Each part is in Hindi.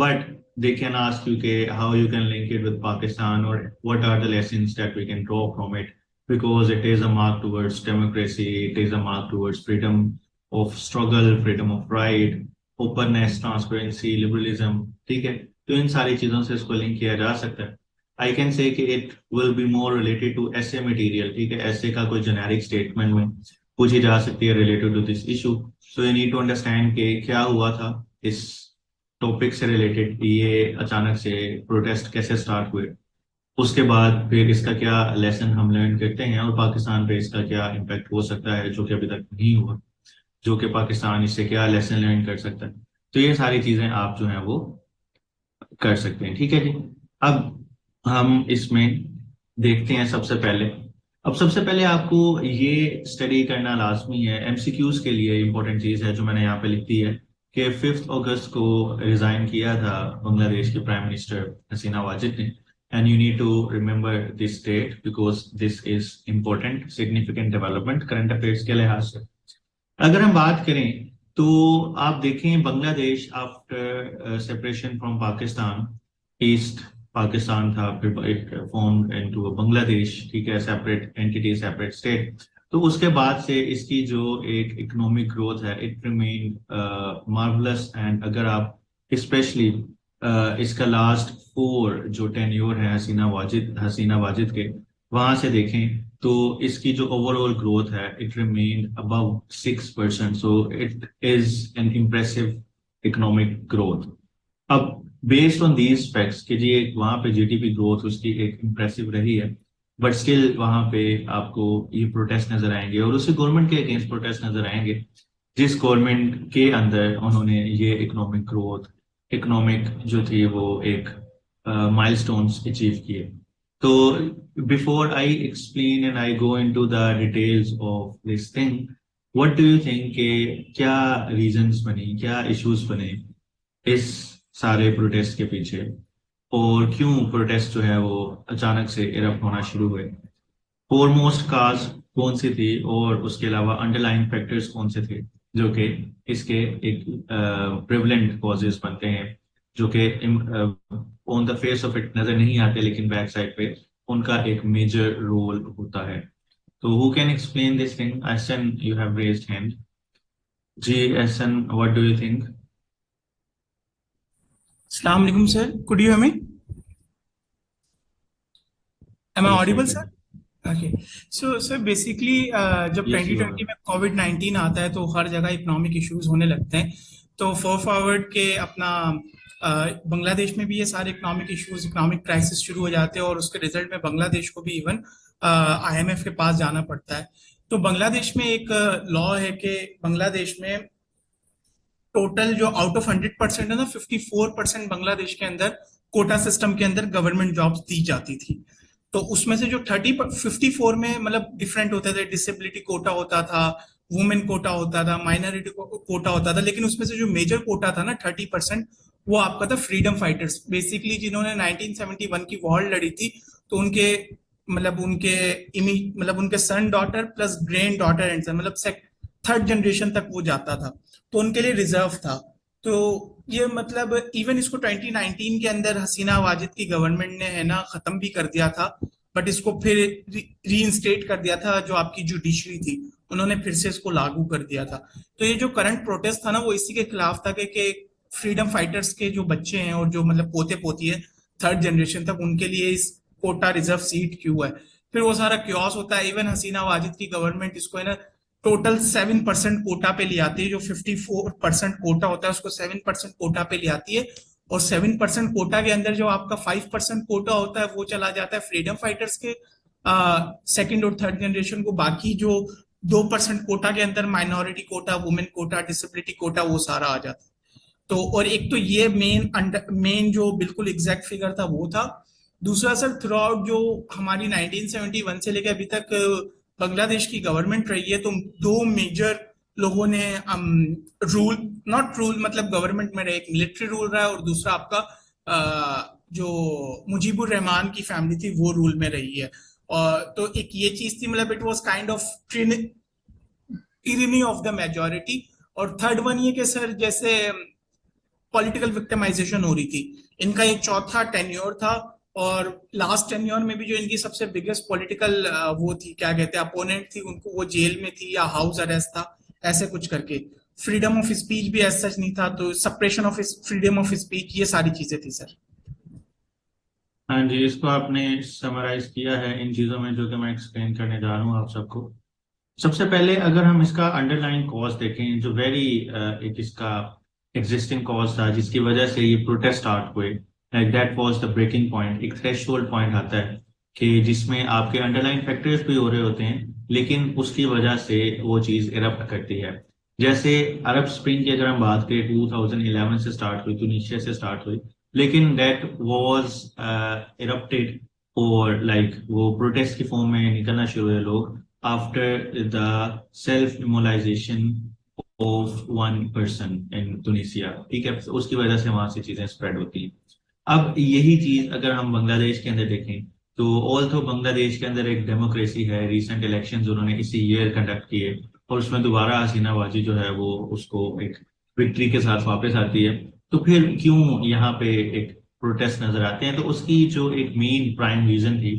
but they can ask you how you can link it with Pakistan, or what are the lessons that we can draw from it, because it is a mark towards democracy, it is a mark towards freedom of struggle, freedom of right, openness, transparency, liberalism. ठीक है, तो इन सारी चीजों से इसको लिंक किया जा सकता है. आई कैन से कि it will be more related to ऐसे मटेरियल. ठीक है, ऐसे का कोई जेनेरिक स्टेटमेंट में पूछी जा सकती है related to this issue. So you need to understand कि क्या हुआ था इस टॉपिक से रिलेटेड, ये अचानक से प्रोटेस्ट कैसे स्टार्ट हुए, उसके बाद फिर इसका क्या लेसन हम लर्न करते हैं, और पाकिस्तान पे इसका क्या इम्पैक्ट हो सकता है जो कि अभी तक नहीं हुआ, जो कि पाकिस्तान इससे क्या लेसन लर्न कर सकता है. तो ये सारी चीजें आप जो है वो कर सकते हैं. ठीक है जी. अब हम इसमें देखते हैं सबसे पहले. अब सबसे पहले आपको ये स्टडी करना लाजमी है, एमसीक्यूज के लिए इंपॉर्टेंट चीज है जो मैंने यहाँ पे लिख दी है, कि 5 अगस्त को रिजाइन किया था बांग्लादेश के प्राइम मिनिस्टर हसीना वाजिद ने. And you need to remember this date because this is important significant development current affairs के लिहाज से. अगर हम बात करें तो आप देखें Bangladesh after separation from Pakistan, east Pakistan था, फिर इट फॉर्म इनटू बांग्लादेश. ठीक है, सेपरेट एंटिटी, सेपरेट स्टेट. तो उसके बाद से इसकी जो एक इकोनॉमिक ग्रोथ है, इट रिमेन मार्वलस. एंड अगर आप स्पेशली इसका लास्ट 4 जो टेन्योर है हसीना वाजिद के, वहां से देखें तो इसकी जो ओवरऑल ग्रोथ है it remain above 6%. So it is an impressive economic growth. अब बेस्ड ऑन दीज फैक्ट्स कि जी वहां पे जीडीपी ग्रोथ उसकी एक इम्प्रेसिव रही है, बट स्टिल वहां पे आपको ये प्रोटेस्ट नजर आएंगे, और उसी गवर्नमेंट के अगेंस्ट प्रोटेस्ट नजर आएंगे जिस गवर्नमेंट के अंदर उन्होंने ये इकोनॉमिक ग्रोथ, इकोनॉमिक जो थी वो एक माइलस्टोन्स अचीव किए. तो before I explain and I go into the details of this thing, what do you think के क्या रीजंस बनी, क्या इश्यूज बने इस सारे प्रोटेस्ट के पीछे, और क्यों प्रोटेस्ट जो है वो अचानक से इरप्ट होना शुरू हुए? फोरमोस्ट काज कौन सी थी, और उसके अलावा अंडरलाइंग फैक्टर्स कौन से थे जो कि इसके एक प्रिवलेंट कॉजेज बनते हैं, जो कि on the face of it नजर नहीं आते लेकिन बैक साइड पे उनका एक मेजर रोल होता है. तो who can explain this thing? Ehsan, you have raised hand. जी Ehsan, what do you think? अस्सलाम वालेकुम sir, could you hear me? Am I एक audible sir? Second. Okay. So basically जब यस यू आर. 2020 में कोविड-19 आता है तो हर जगह इकोनॉमिक इश्यूज होने लगते हैं. तो फॉरवर्ड के अपना बांग्लादेश में भी ये सारे इकोनॉमिक इश्यूज, इकोनॉमिक क्राइसिस शुरू हो जाते हैं और उसके रिजल्ट में बांग्लादेश को भी इवन आईएमएफ के पास जाना पड़ता है. तो बांग्लादेश में एक लॉ है कि बांग्लादेश में टोटल जो आउट ऑफ 100% है ना, 54% बांग्लादेश के अंदर कोटा सिस्टम के अंदर गवर्नमेंट जॉब्स दी जाती थी. तो उसमें से जो 54 में मतलब डिफरेंट होते थे, डिसेबिलिटी कोटा होता था, वुमेन कोटा होता था, माइनॉरिटी कोटा होता था, लेकिन उसमें से जो मेजर कोटा था ना 30%, वो आपका था फ्रीडम फाइटर्स, बेसिकली जिन्होंने 1971 की वॉर लड़ी थी. तो उनके मतलब उनके मतलब उनके son daughter plus grand daughter and son, मतलब थर्ड जनरेशन तक वो जाता था. तो उनके लिए रिजर्व था. तो ये मतलब इवन इसको 2019 के अंदर हसीना वाजिद की गवर्नमेंट ने है ना खत्म भी कर दिया था, बट इसको फिर रीइंस्टेट कर दिया था. जो आपकी जुडिशरी थी उन्होंने फिर से इसको लागू कर दिया था. तो ये जो करंट प्रोटेस्ट था ना वो इसी के खिलाफ था कि फ्रीडम फाइटर्स के जो बच्चे हैं और जो मतलब पोते पोती है थर्ड जनरेशन तक, उनके लिए इस कोटा रिजर्व सीट क्यों है. फिर वो सारा क्योस होता है. इवन हसीना वाजिद की गवर्नमेंट इसको है ना टोटल 7% कोटा पे ले आती है. जो 54% कोटा होता है उसको 7% कोटा पे ले आती है. और 7% कोटा के अंदर जो आपका 5% कोटा होता है वो चला जाता है फ्रीडम फाइटर्स के सेकंड और थर्ड जनरेशन को. बाकी जो 2% कोटा के अंदर minority quota, women quota, disability quota, वो सारा आ जाता है. तो और एक तो ये मेन जो बिल्कुल एग्जैक्ट फिगर था वो था. दूसरा सर, थ्रू आउट जो हमारी 1971 से लेकर अभी तक बांग्लादेश की गवर्नमेंट रही है, तो दो मेजर लोगों ने रूल, नॉट रूल मतलब गवर्नमेंट में रहे. एक मिलिट्री रूल रहा है और दूसरा आपका जो मुजीबुर रहमान की फैमिली थी वो रूल में रही है. और तो एक ये चीज थी, मतलब it was kind of tyranny of the majority. और थर्ड वन ये कि सर जैसे पॉलिटिकल विक्टिमाइजेशन हो रही थी। इनका एक चौथा टेन्योर था, और लास्ट टेन्योर में भी जो इनकी सबसे बिगेस्ट पॉलिटिकल वो थी, क्या कहते हैं, अपोनेंट थी उनको, वो जेल में थी या हाउस अरेस्ट था, ऐसे कुछ करके। फ्रीडम ऑफ स्पीच भी एज सच नहीं था, तो suppression of freedom of speech, ये सारी चीजें थी सर। हाँ जी, इसको आपने समराइज किया है इन चीज़ों में जो कि मैं एक्सप्लेन करने जा रहा हूँ आप सबको। सबसे पहले अगर हम इसका अंडरलाइन कॉज देखें, जो वेरी एक इसका एग्जिस्टिंग कॉज था जिसकी वजह से ये प्रोटेस्ट स्टार्ट हुए, like that was the breaking point. एक थ्रेशोल्ड पॉइंट आता है कि जिसमें आपके अंडरलाइन फैक्टर्स भी हो रहे होते हैं, लेकिन उसकी वजह से वो चीज़ इरप्ट करती है। जैसे अरब स्प्रिंग की अगर हम बात करें, 2011 से स्टार्ट हुई, ट्यूनीशिया से स्टार्ट हुई, लेकिन दैट वाज इरप्टेड, और लाइक वो प्रोटेस्ट की फॉर्म में निकलना शुरू हुए लोग after the self immolation of one person in Tunisia. ठीक है, तो उसकी वजह से वहां से चीजें स्प्रेड होती हैं। अब यही चीज अगर हम बांग्लादेश के अंदर देखें, तो ऑल तो बांग्लादेश के अंदर एक डेमोक्रेसी है, रिसेंट इलेक्शंस उन्होंने इसी ईयर कंडक्ट किए, और उसमें दोबारा हसीना वाजी जो है वो उसको एक विक्ट्री के साथ वापस आती है। तो फिर क्यों यहाँ पे एक प्रोटेस्ट नजर आते हैं? तो उसकी जो एक मेन प्राइम रीजन थी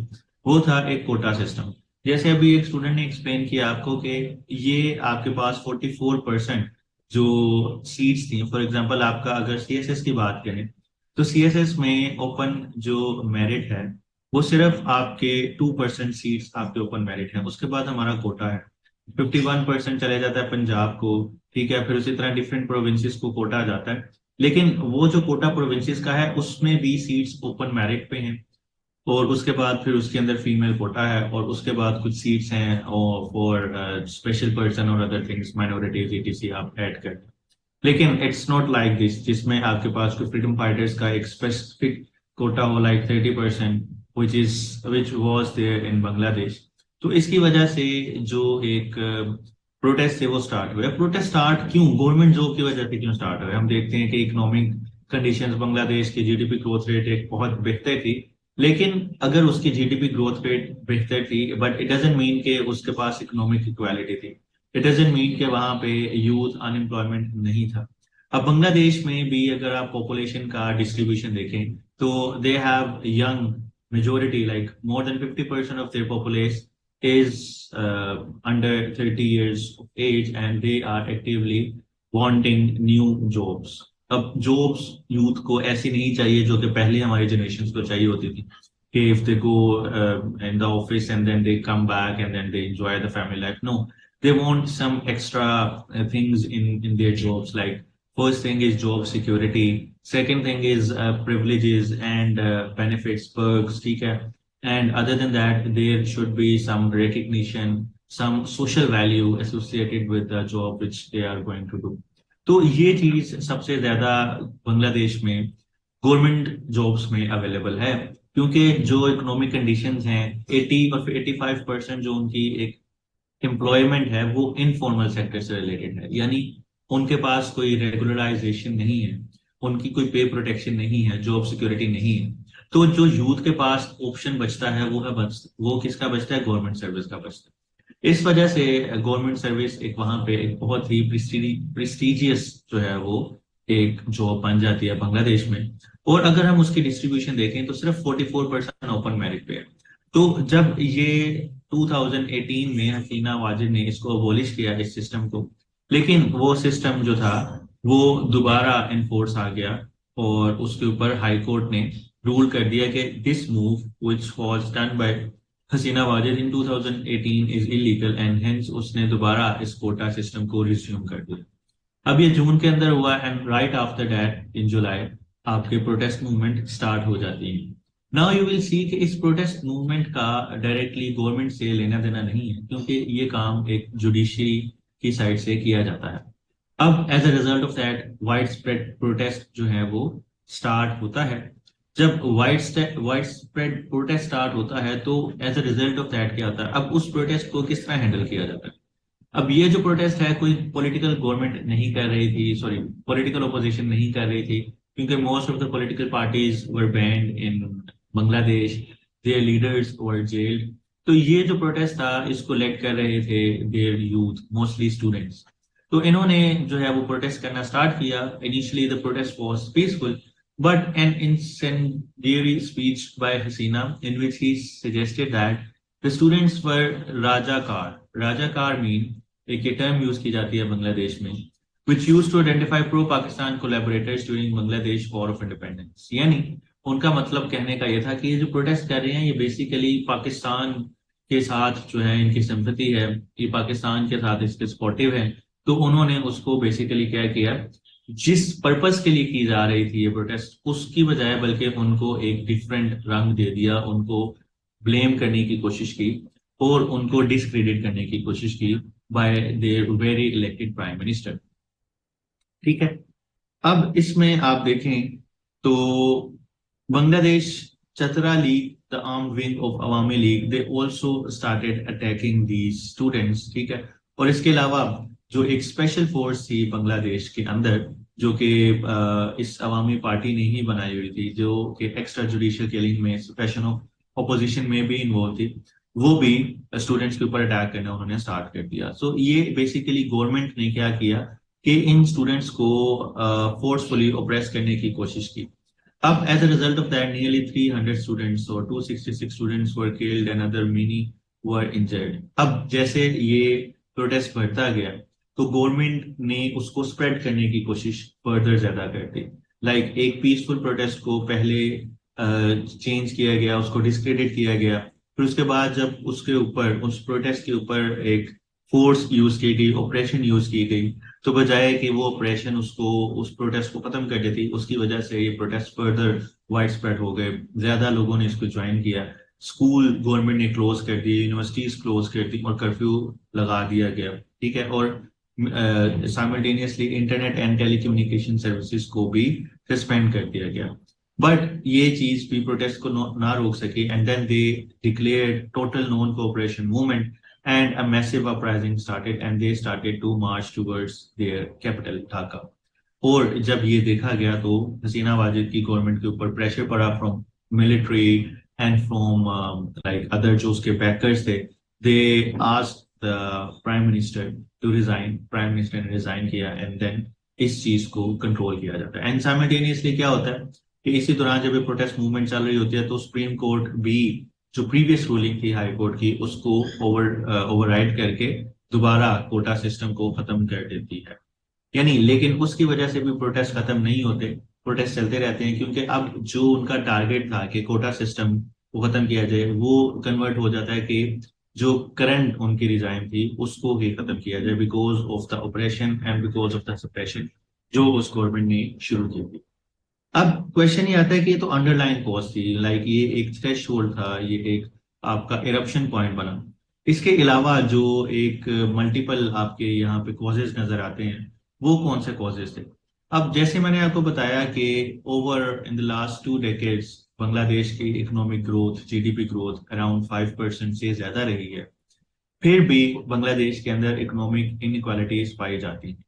वो था एक कोटा सिस्टम। जैसे अभी एक स्टूडेंट ने एक्सप्लेन किया आपको कि ये आपके पास 44% जो सीट्स थी, फॉर एग्जांपल आपका अगर सीएसएस की बात करें, तो सीएसएस में ओपन जो मेरिट है वो सिर्फ आपके 2% सीट्स आपके ओपन मेरिट है। उसके बाद हमारा कोटा है, 51% चले जाता है पंजाब को। ठीक है, फिर उसी तरह डिफरेंट प्रोविंसेस को कोटा आ जाता है। लेकिन वो जो कोटा प्रोविंसेस का है उसमें भी सीट्स ओपन मेरिट पे हैं, और उसके बाद फिर उसके अंदर फीमेल कोटा है, और उसके बाद कुछ सीट्स हैं और फॉर स्पेशल पर्सन और अदर थिंग्स, माइनॉरिटीज ईटीसी आप ऐड कर। लेकिन इट्स नॉट लाइक दिस, जिसमें आपके पास कोई फ्रीडम फाइटर्स का एक स्पेसिफिक कोटा हो like 30%, which was there in Bangladesh. तो इसकी वजह से जो एक प्रोटेस्ट है वो स्टार्ट हुआ। प्रोटेस्ट स्टार्ट क्यों? गवर्नमेंट जॉब की वजह से क्यों स्टार्ट हुआ? हम देखते हैं कि इकोनॉमिक कंडीशंस, बांग्लादेश की जीडीपी ग्रोथ रेट एक बहुत बेहतर थी, लेकिन अगर उसकी जीडीपी ग्रोथ रेट बेहतर थी, बट इट डजेंट मीन के उसके पास इकोनॉमिक इक्वालिटी थी। इट डजेंट मीन के वहां पे यूथ अनएम्प्लॉयमेंट नहीं था। अब बांग्लादेश में भी अगर आप पॉपुलेशन का डिस्ट्रीब्यूशन देखें, तो they have young majority, like more than 50% of their population is under 30 years of age, and they are actively wanting new jobs. अब जॉब्स यूथ को ऐसी नहीं चाहिए जो कि पहले हमारी जनरेशन को चाहिए होती थी, कि if they go in the office and then they come back and then they enjoy the family life. No, they want some extra things in their jobs. Like first thing is job security, second thing is privileges and benefits, perks, ठीक है, and other than that there should be some recognition, some social value associated with the job which they are going to do. तो ये चीज सबसे ज्यादा बांग्लादेश में गवर्नमेंट जॉब्स में अवेलेबल है, क्योंकि जो इकोनॉमिक कंडीशंस हैं, 80 और 85% जो उनकी एक एम्प्लॉयमेंट है वो इनफॉर्मल सेक्टर से रिलेटेड है, यानी उनके पास कोई रेगुलराइजेशन नहीं है, उनकी कोई पे प्रोटेक्शन नहीं है, जॉब सिक्योरिटी नहीं है। तो जो यूथ के पास ऑप्शन बचता है वो किसका बचता है? गवर्नमेंट सर्विस का बचता है। इस वजह से गवर्नमेंट सर्विस एक वहां पे एक बहुत ही प्रेस्टिजियस जो है वो एक जॉब बन जाती है बांग्लादेश में। और अगर हम उसकी डिस्ट्रीब्यूशन देखें तो सिर्फ 44% ओपन मेरिट पे है। तो जब ये 2018 में हसीना वाजिद ने इसको अबॉलिश किया इस सिस्टम को, लेकिन वो सिस्टम जो था वो दोबारा इनफोर्स आ गया, और उसके ऊपर हाई कोर्ट ने रूल कर दिया कि this move which was done by Hasina Wajid in 2018 is illegal, and hence उसने दोबारा इस कोटा सिस्टम को रिज्यूम कर दिया। अब ये जून के अंदर हुआ, and right after that in July आपके प्रोटेस्ट मूवमेंट स्टार्ट हो जाती है। नाउ यू विल सी कि इस प्रोटेस्ट मूवमेंट का डायरेक्टली गवर्नमेंट से लेना देना नहीं है, क्योंकि ये काम एक जुडिशरी की साइड से किया जाता है। अब as a result of that widespread protest जो है वो स्टार्ट होता है। जब वाइड स्प्रेड प्रोटेस्ट स्टार्ट होता है तो as a result of that क्या होता है? अब उस प्रोटेस्ट को किस तरह हैंडल किया जाता है? अब ये जो प्रोटेस्ट है कोई पॉलिटिकल गवर्नमेंट नहीं कर रही थी, सॉरी पॉलिटिकल ओपोजिशन नहीं कर रही थी, क्योंकि most of the political parties were band in Bangladesh, there leaders were gelled. तो ये जो प्रोटेस्ट था इसको लेड कर रहे थे देयर यूथ, मोस्टली स्टूडेंट्स। तो इन्होंने जो है वो प्रोटेस्ट करना स्टार्ट किया. Initially the protest was peaceful, but an incendiary speech by Hasina in which he suggested that the students were Rajakar. Rajakar mean एक ये टर्म यूज की जाती है बांग्लादेश में, which used to identify pro-Pakistan collaborators during Bangladesh War of Independence. यानी उनका मतलब कहने का ये था कि ये जो प्रोटेस्ट कर रहे हैं ये बेसिकली पाकिस्तान के साथ जो है इनकी सिंपैथी है, ये पाकिस्तान के साथ इसके सपोर्टिव है. तो उन्होंने उसको बेसिकली क्या किया, जिस पर्पस के लिए की जा रही थी ये प्रोटेस्ट उसकी बजाय बल्कि उनको एक डिफरेंट रंग दे दिया, उनको ब्लेम करने की कोशिश की और उनको डिस्क्रेडिट करने की कोशिश की bye there very elected prime minister. ठीक है. अब इसमें आप देखें तो Bangladesh Chatra league, the arm wing of Awami league, they also started attacking these students. ठीक है. और इसके अलावा जो एक स्पेशल फोर्स थी बांग्लादेश के अंदर जो कि इस अवामी पार्टी ने ही बनाई हुई थी, जो कि एक्स्ट्रा जुडिशियल किलिंग में सप्रेशन ऑफ ऑपोजिशन में भी इन्वॉल्व थी, वो भी स्टूडेंट्स के ऊपर अटैक करना उन्होंने स्टार्ट कर दिया. सो ये बेसिकली गवर्नमेंट ने क्या किया कि इन स्टूडेंट्स को फोर्सफुली ऑप्रेस करने की कोशिश की. अब as a result of that nearly 300 students और 266 students were killed and other many were injured. अब जैसे ये प्रोटेस्ट बढ़ता गया तो गवर्नमेंट ने उसको स्प्रेड करने की कोशिश फर्दर ज्यादा कर दी. लाइक एक पीसफुल प्रोटेस्ट को पहले चेंज किया गया, उसको डिस्क्रेडिट किया गया, फिर उसके बाद जब उसके ऊपर उस प्रोटेस्ट के ऊपर एक फोर्स यूज की गई, ऑपरेशन यूज की गई, तो बजाय कि वो ऑपरेशन उसको उस प्रोटेस्ट को खत्म कर देती, उसकी वजह से ये प्रोटेस्ट फर्दर वाइड स्प्रेड हो गए, ज्यादा लोगों ने इसको ज्वाइन किया, स्कूल गवर्नमेंट ने क्लोज कर दिए, यूनिवर्सिटीज क्लोज कर दी और कर्फ्यू लगा दिया गया. ठीक है. और simultaneously internet and telecommunication services को भी सस्पेंड कर दिया गया. बट ये चीज भी प्रोटेस्ट को ना रोक सकी and then they declared total non cooperation movement and a massive uprising started and they started to march towards their capital Dhaka. और जब ये देखा गया तो हसीना वाजिद की गवर्नमेंट के ऊपर प्रेशर पड़ा from military and from like other जो उसके बैकर्स थे. They asked the prime minister to resign. Prime minister ने रिजाइन किया एंड देन इस चीज को कंट्रोल किया जाता है. एंड साइमल्टेनियसली क्या होता है कि इसी दौरान जब ये प्रोटेस्ट मूवमेंट चल रही होती है तो सुप्रीम कोर्ट भी जो प्रीवियस रूलिंग थी हाई कोर्ट की उसको ओवरराइड करके दोबारा कोटा सिस्टम को खत्म कर देती है. यानी लेकिन उसकी वजह से भी प्रोटेस्ट खत्म नहीं होते, प्रोटेस्ट चलते रहते हैं, क्योंकि अब जो उनका टारगेट था कि कोटा सिस्टम को खत्म किया जाए वो कन्वर्ट हो जाता है कि जो करंट उनकी रिजाइन थी उसको ही खत्म किया जाए because of the operation and because of the suppression जो उस गवर्नमेंट ने शुरू की थी. अब क्वेश्चन ये आता है कि ये तो अंडरलाइन कॉज थी, लाइक ये एक थ्रेशोल्ड था, ये एक आपका इरप्शन पॉइंट बना. इसके अलावा जो एक मल्टीपल आपके यहाँ पे कॉजेज नजर आते हैं वो कौन से कॉजेज थे. अब जैसे मैंने आपको बताया कि over in the last 2 decades Bangladesh की economic growth, GDP growth around 5% से ज्यादा रही है, फिर भी बांग्लादेश के अंदर इकोनॉमिक इनइक्वालिटीज पाई जाती हैं.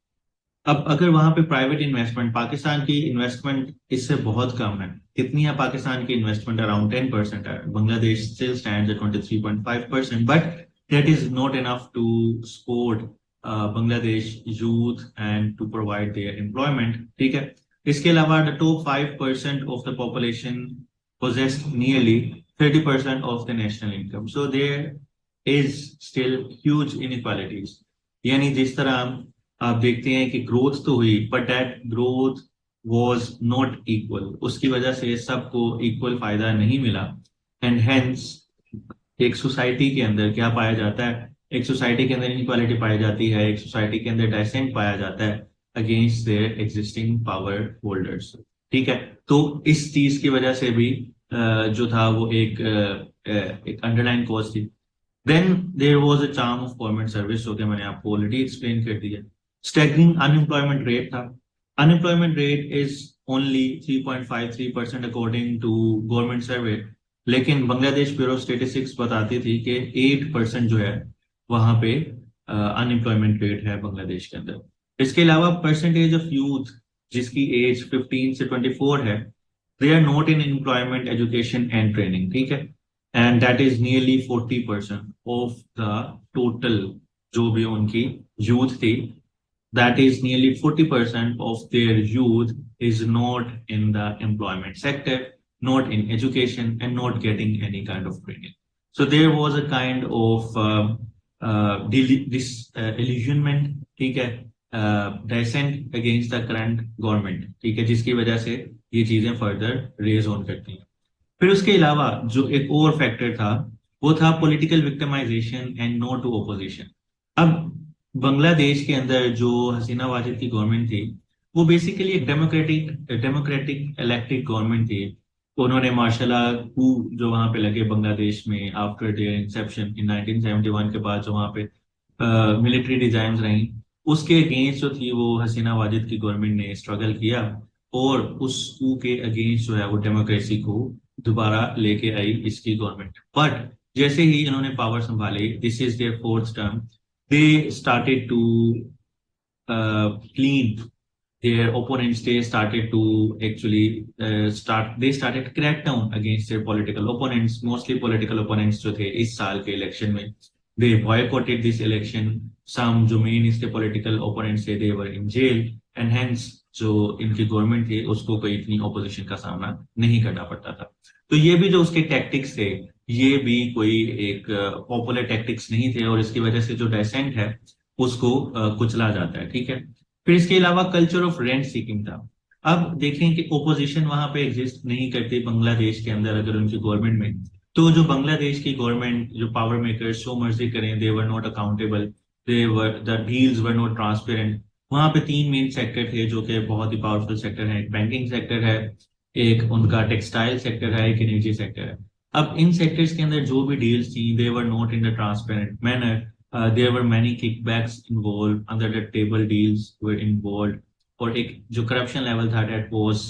अब अगर वहां पे प्राइवेट इन्वेस्टमेंट, पाकिस्तान की इन्वेस्टमेंट इससे बहुत कम है. कितनी है पाकिस्तान की इन्वेस्टमेंट? अराउंड 10% है. Bangladesh still stands at 23.5%, but that is not enough to support Bangladesh youth and to provide their employment. ठीक है. इसके अलावा the top 5% of the population possessed nearly 30% of the national income. So there is still huge inequalities. यानी जिस तरह आप देखते हैं कि ग्रोथ तो हुई but that growth was not equal, उसकी वजह से सबको इक्वल फायदा नहीं मिला. एंड हेंस एक सोसाइटी के अंदर क्या पाया जाता है, एक सोसाइटी के अंदर इनइक्वालिटी पाई जाती है, एक सोसाइटी के अंदर डाइसेंट पाया जाता है against their existing power holders. ठीक है. तो इस चीज की वजह से भी जो था वो एक अंडरलाइन कॉज थी. Then there was a charm of government service, जो कि मैंने आपको ऑलरेडी एक्सप्लेन कर दिया. स्टैगरिंग अनएम्प्लॉयमेंट रेट था. Unemployment rate is only 3.53% according to government survey, लेकिन बांग्लादेश ब्यूरो स्टेटिस्टिक्स बताती थी कि 8% जो है वहां पे अनएम्प्लॉयमेंट रेट है बांग्लादेश के अंदर. इसके अलावा परसेंटेज ऑफ यूथ जिसकी एज 15 से 24 है, they are not in employment, education and training. ठीक है. And that is nearly 40% of the total जो भी उनकी यूथ थी that is nearly 40% of their youth is not in the employment sector, not in education, and not getting any kind of training. So there was a kind of disillusionment, ठीक है, dissent against the current government, ठीक है, जिसकी वजह से ये चीजें फर्दर रेज ऑन करती हैं. फिर उसके अलावा जो एक और फैक्टर था वो था political victimisation and no to opposition. अब बांग्लादेश के अंदर जो हसीना वाजिद की गवर्नमेंट थी वो बेसिकली एक डेमोक्रेटिक इलेक्टेड गवर्नमेंट थी. उन्होंने मार्शल कू जो वहां पे लगे बांग्लादेश में आफ्टर देयर इंसेप्शन इन 1971 के बाद जो वहां पे मिलिट्री डिजाइन रही उसके अगेंस्ट जो थी वो हसीना वाजिद की गवर्नमेंट ने स्ट्रगल किया और उस कू के अगेंस्ट जो है वो डेमोक्रेसी को दोबारा लेके आई इसकी गवर्नमेंट. बट जैसे ही इन्होंने पावर संभाली, this is their fourth term, they started to clean their opponents. They started to actually they started to crack down against their political opponents, mostly political opponents जो थे इस साल के इलेक्शन में. They boycotted this election. Some जो main इसके political opponents थे they were in jail and hence जो इनकी गवर्नमेंट थी उसको कोई इतनी ऑपोजिशन का सामना नहीं करना पड़ता था. तो ये भी जो उसके टैक्टिक्स थे ये भी कोई एक पॉपुलर टैक्टिक्स नहीं थे और इसकी वजह से जो डेसेंट है उसको कुचला जाता है. ठीक है. फिर इसके अलावा कल्चर ऑफ रेंट सीकिंग था. अब देखें कि ओपोजिशन वहां पे एग्जिस्ट नहीं करती बांग्लादेश के अंदर अगर उनकी गवर्नमेंट में, तो जो बांग्लादेश की गवर्नमेंट जो पावर मेकर्स जो मर्जी करें they were not accountable, they were the deals were not transparent. वहां पे तीन मेन सेक्टर थे जो कि बहुत ही पावरफुल सेक्टर है. एक बैंकिंग सेक्टर है, एक उनका टेक्सटाइल सेक्टर है, एक एनर्जी सेक्टर है. अब इन सेक्टर्स के अंदर जो भी डील्स थी they were not in the transparent manner. There were many kickbacks involve, under the table deals were involve और एक जो करप्शन लेवल था that was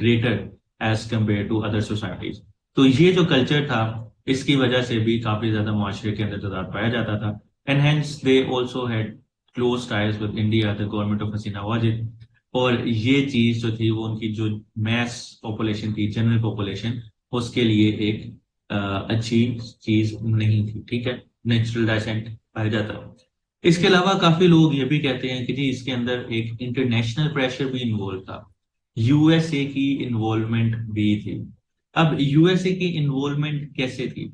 greater as compare to other societies. तो ये जो कल्चर था इसकी वजह से भी काफी ज्यादा मुआशरे के अंदर तजाद पाया जाता था. And hence they also had close ties with India, the government of Hasina Wajid. और ये चीज जो थी वो उनकी जो मैस पॉपुलेशन थी, जनरल पॉपुलेशन, उसके लिए एक अच्छी चीज नहीं थी. ठीक है. नेचुरल डाइसेंट पाया जाता है. इसके अलावा काफी लोग ये भी कहते हैं कि जी इसके अंदर एक इंटरनेशनल प्रेशर भी इन्वॉल्व था, यूएसए की इन्वॉल्वमेंट भी थी. अब यूएसए की इन्वॉल्वमेंट कैसे थी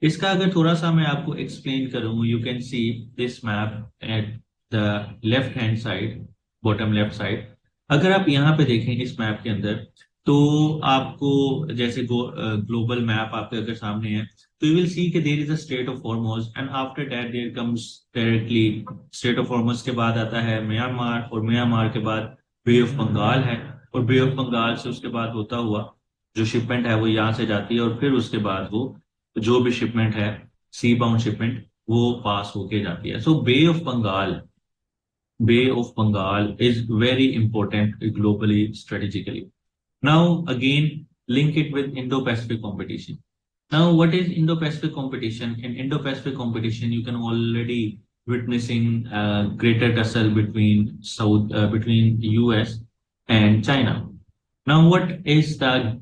इसका अगर थोड़ा सा मैं आपको एक्सप्लेन करूं, you can see this map at the left hand side, bottom left side. अगर आप यहाँ पे देखें इस मैप के अंदर तो आपको जैसे ग्लोबल मैप आपके अगर सामने है तो यू विल सी कि there is a strait of Hormuz and after that there comes directly strait of Hormuz के बाद आता है म्यांमार और म्यांमार के बाद बे ऑफ बंगाल है और बे ऑफ बंगाल से उसके बाद होता हुआ जो शिपमेंट है वो यहाँ से जाती है और फिर उसके बाद वो जो भी शिपमेंट है सी बाउंड शिपमेंट वो पास होके जाती है. सो Bay of Bengal is very important globally, strategically. Now, again, link it with Indo-Pacific competition. Now, what is Indo-Pacific competition? In Indo-Pacific competition, you can already witnessing greater tussle between US and China. Now, what is the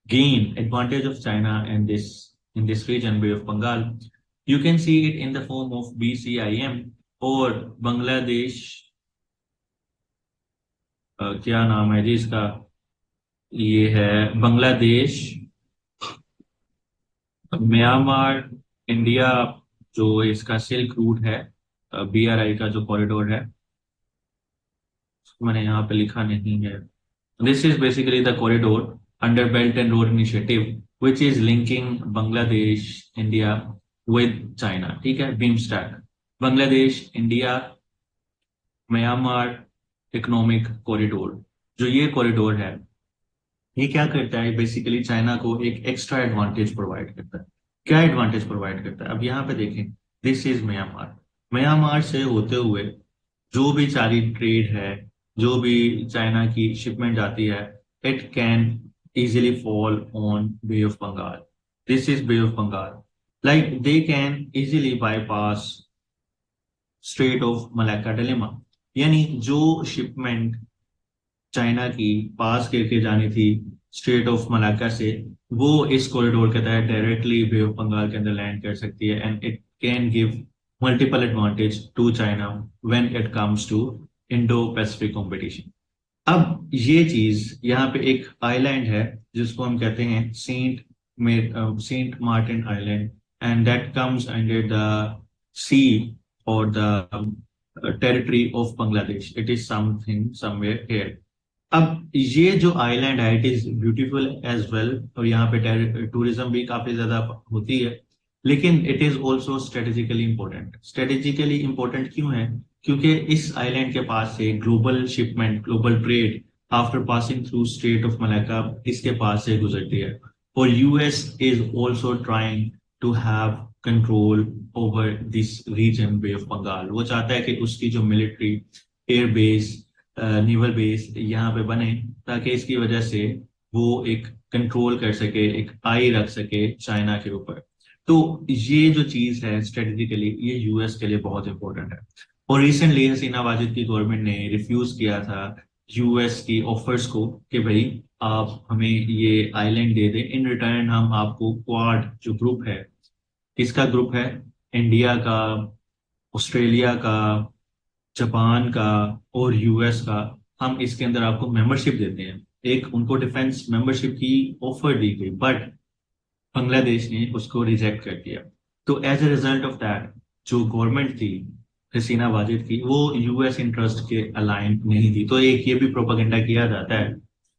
advantage of China in this region, Bay of Bengal? You can see it in the form of BCIM और बांग्लादेश क्या नाम है जी इसका, ये है बांग्लादेश, म्यांमार, इंडिया जो इसका सिल्क रूट है, BRI का जो कॉरिडोर है मैंने यहाँ पे लिखा नहीं है. This is basically the corridor under belt and road initiative which is linking Bangladesh, India with China. ठीक है. BIMSTEC, Bangladesh, India, Myanmar economic corridor. जो ये कॉरिडोर है ये क्या करता है, बेसिकली चाइना को एक एक्स्ट्रा एडवांटेज प्रोवाइड करता है. क्या एडवांटेज प्रोवाइड करता है? अब यहाँ पे देखें, दिस इज म्यांमार. म्यांमार से होते हुए जो भी सारी ट्रेड है, जो भी चाइना की शिपमेंट जाती है, it can easily fall on Bay of Bengal. This is Bay of Bengal. Like they can easily bypass strait of Malacca dilemma. यानी जो शिपमेंट चाइना की पास करके जानी थी स्ट्रेट ऑफ मलाक्का से, वो इस कॉरिडोर के तहत डायरेक्टली बे ऑफ बंगाल के अंदर लैंड कर सकती है. And it can give multiple advantage to China when it comes to Indo Pacific competition. अब ये चीज यहाँ पे एक आइलैंड है जिसको हम कहते हैं saint Martin island, and that comes under the sea और the territory of Bangladesh. It is something somewhere here. अब ये जो आइलैंड है it is beautiful as well, और यहाँ पे टूरिज्म भी काफी ज्यादा होती है, लेकिन it is also strategically important. Strategically important क्यों है? क्योंकि इस आइलैंड के पास से global shipment, global trade after passing through state of Malacca इसके पास से गुजरती है। और US is also trying to have control over this region bay of Bengal. वो चाहता है कि उसकी जो military air base, naval base यहाँ पे बने, ताकि इसकी वजह से वो एक कंट्रोल कर सके, एक आई रख सके चाइना के ऊपर। तो ये जो चीज है स्ट्रेटेजिकली ये यूएस के लिए बहुत इंपॉर्टेंट है। और रिसेंटली हसीना वाजिद की गवर्नमेंट ने रिफ्यूज किया था यूएस की ऑफर्स को कि भाई आप हमें ये आइलैंड दे दें, इन रिटर्न हम आपको क्वाड जो ग्रुप है, किसका ग्रुप है? इंडिया का, ऑस्ट्रेलिया का, जापान का और यूएस का, हम इसके अंदर आपको मेंबरशिप देते हैं। एक उनको डिफेंस मेंबरशिप की ऑफर दी गई, बट बांग्लादेश ने उसको रिजेक्ट कर दिया। तो as a result of that जो गवर्नमेंट थी हसीना वाजिद की, वो यूएस इंटरेस्ट के अलाइन नहीं थी। तो एक ये भी प्रोपागेंडा किया जाता है,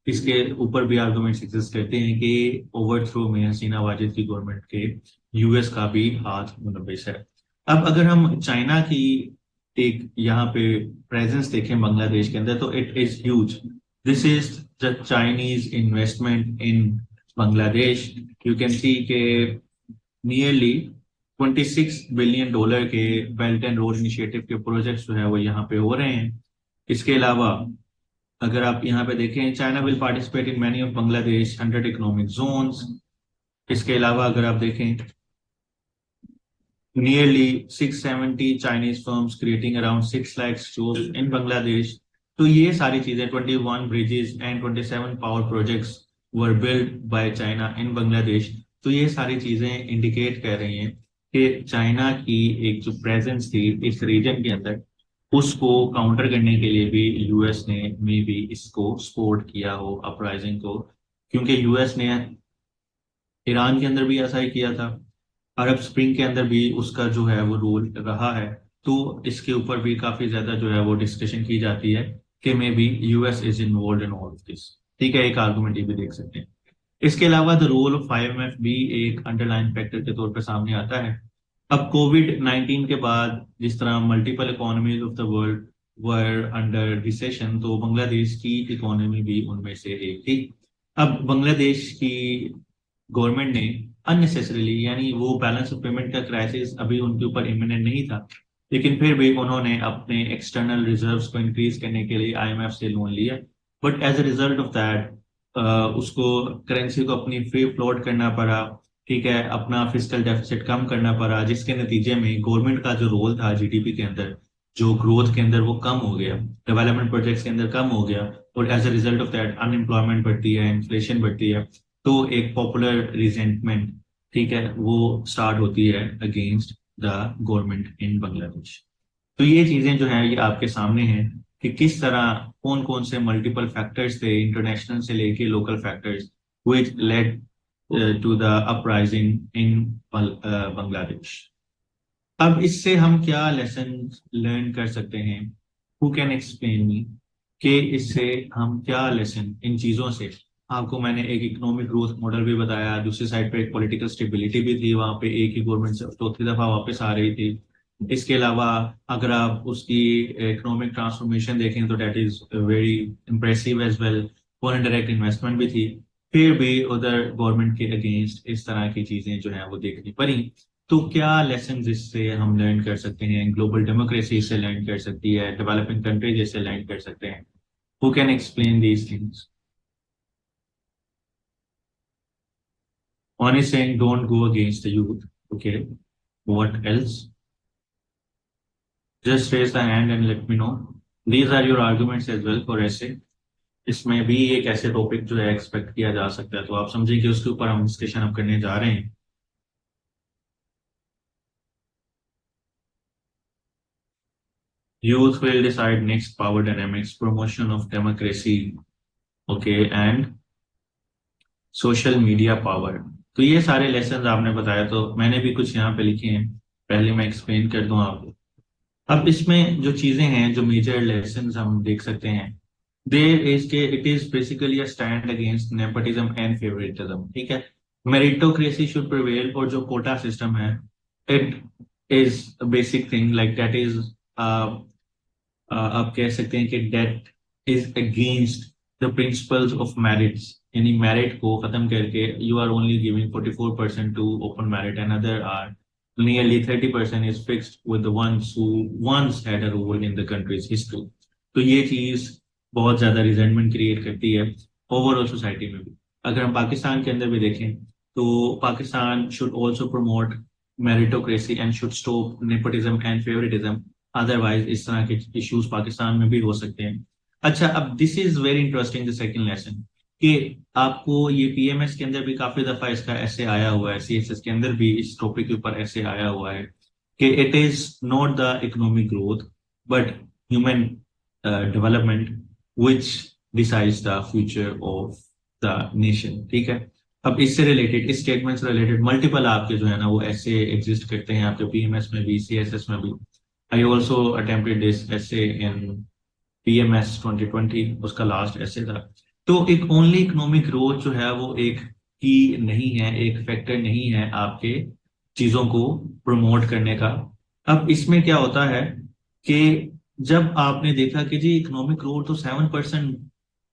इसके ऊपर भी आर्गुमेंट्स एग्जिस्ट करते हैं कि ओवरथ्रो में हसीना वाजिद की गवर्नमेंट के यूएस का भी हाथ मुलविस है। अब अगर हम चाइना की एक यहाँ पे प्रेजेंस देखें बांग्लादेश के अंदर, तो it is huge. This is the Chinese investment in Bangladesh. You can सी के नियरली $26 बिलियन के बेल्ट एंड रोड इनिशिएटिव के प्रोजेक्ट्स जो है वो यहाँ पे हो रहे हैं। इसके अलावा अगर आप यहाँ पे देखें, China will participate in many of Bangladesh 100 economic zones. इसके अलावा अगर आप देखें, nearly 670 Chinese firms creating around 6 lakh jobs in Bangladesh. तो ये सारी चीजें 21 bridges and 27 power projects were build by China in Bangladesh. तो ये सारी चीजें इंडिकेट कर रही हैं कि चाइना की एक जो प्रेजेंस थी इस रीजन के अंदर, उसको काउंटर करने के लिए भी यूएस ने मे भी इसको सपोर्ट किया हो अपराइजिंग को। क्योंकि यूएस ने ईरान के अंदर भी ऐसा ही किया था, अरब स्प्रिंग के अंदर भी उसका जो है वो रोल रहा है। तो इसके ऊपर भी काफी ज्यादा जो है वो डिस्कशन की जाती है कि may be US is involve in all of this. ठीक है, एक आर्गुमेंट ये भी देख सकते हैं। इसके अलावा द रोल ऑफ आईएमएफ भी एक अंडरलाइन फैक्टर के तौर पर सामने आता है। अब कोविड-19 के बाद जिस तरह multiple economies of the world were under recession, तो बांग्लादेश की इकोनॉमी भी उनमें से एक थी। अब बांग्लादेश की गवर्नमेंट ने अननेसेसरीली, यानी वो बैलेंस ऑफ पेमेंट का क्राइसिस अभी उनके ऊपर इमिनेंट नहीं था, लेकिन फिर भी उन्होंने अपने एक्सटर्नल रिजर्व्स को इंक्रीज करने के लिए आईएमएफ से लोन लिया। But as a result of that उसको करेंसी को अपनी फ्री फ्लोट करना पड़ा। ठीक है, अपना फिस्कल डेफिसिट कम करना पड़ा, जिसके नतीजे में गवर्नमेंट का जो रोल था जीडीपी के अंदर, जो ग्रोथ के अंदर, वो कम हो गया, डेवलपमेंट प्रोजेक्ट्स के अंदर कम हो गया। और as a result of that unemployment बढ़ती है, इन्फ्लेशन बढ़ती है। तो एक पॉपुलर रिजेंटमेंट, ठीक है, वो स्टार्ट होती है against the government in Bangladesh. तो ये चीजें जो है ये आपके सामने हैं कि किस तरह कौन कौन से मल्टीपल फैक्टर्स थे, इंटरनेशनल से लेके local factors, which led to the uprising in Bangladesh. अब इससे हम क्या लेसन लर्न कर सकते हैं? हु कैन एक्सप्लेन मी कि इससे हम क्या लेसन इन चीजों से? आपको मैंने एक इकोनॉमिक ग्रोथ मॉडल भी बताया, दूसरी साइड पे एक पॉलिटिकल स्टेबिलिटी भी थी, वहां पे एक ही गवर्नमेंट से चौथी दफा वापस आ रही थी। इसके अलावा अगर आप उसकी इकोनॉमिक ट्रांसफॉर्मेशन देखें तो that is very impressive as well. Foreign direct investment भी थी, फिर भी उधर गवर्नमेंट के अगेंस्ट इस तरह की चीजें जो है वो देखनी पड़ी। तो क्या लेसन इससे हम लर्न कर सकते हैं? ग्लोबल डेमोक्रेसी इससे लर्न कर सकती है, डेवलपिंग कंट्रीज इससे लर्न कर सकते हैं। Who can explain these things? One is saying don't go against the youth. Okay. What else? Just raise the hand and let me know. These are your arguments as well for essay. इसमें भी एक ऐसे टॉपिक जो है एक्सपेक्ट किया जा सकता है, तो आप समझिए कि उसके ऊपर हम डिस्कशन अब करने जा रहे हैं। youth will decide next power dynamics, promotion of democracy, okay, and social media power. तो ये सारे लेसन आपने बताया, तो मैंने भी कुछ यहाँ पे लिखे हैं, पहले मैं एक्सप्लेन कर दूं आपको। अब इसमें जो चीजें हैं, जो मेजर लेसन हम देख सकते हैं, देर इज के it is basically a stand against nepotism and favouritism, ठीक है। मेरिटोक्रेसी शुड प्रिवेल, और जो कोटा सिस्टम है, it is basic thing like that is, आप कह सकते हैं कि that is against the principles of merits, यानी मैरिट को खत्म करके you are only giving 44% to open merit, and other are nearly 30% is fixed with the ones who once had a role in the country's history। तो ये चीज बहुत ज्यादा रिजेंटमेंट क्रिएट करती है ओवरऑल सोसाइटी में भी। अगर हम पाकिस्तान के अंदर भी देखें, तो Pakistan should also promote meritocracy and should stop nepotism and favouritism, otherwise इस तरह के इश्यूज पाकिस्तान में भी हो सकते हैं। अच्छा, अब this is very interesting, the second lesson, कि आपको ये पीएमएस के अंदर भी काफी दफा इसका ऐसे आया हुआ है, सीएसएस के अंदर भी इस टॉपिक के ऊपर ऐसे आया हुआ है कि it is not the economic growth but human development which decides the future of the nation, ठीक है। अब इससे रिलेटेड, इस स्टेटमेंट से रिलेटेड मल्टीपल आपके जो है ना वो ऐसे एग्जिस्ट करते हैं आपके पीएमएस में भी, सीएसएस में भी। आई ऑल्सो अटेम्प्टेड दिस ऐसे इन पीएमएस 2020, उसका लास्ट ऐसे था। तो एक ओनली इकोनॉमिक ग्रोथ जो है वो एक की नहीं है, एक फैक्टर नहीं है आपके चीजों को प्रमोट करने का। अब इसमें क्या होता है कि जब आपने देखा कि जी इकोनॉमिक ग्रोथ तो 7%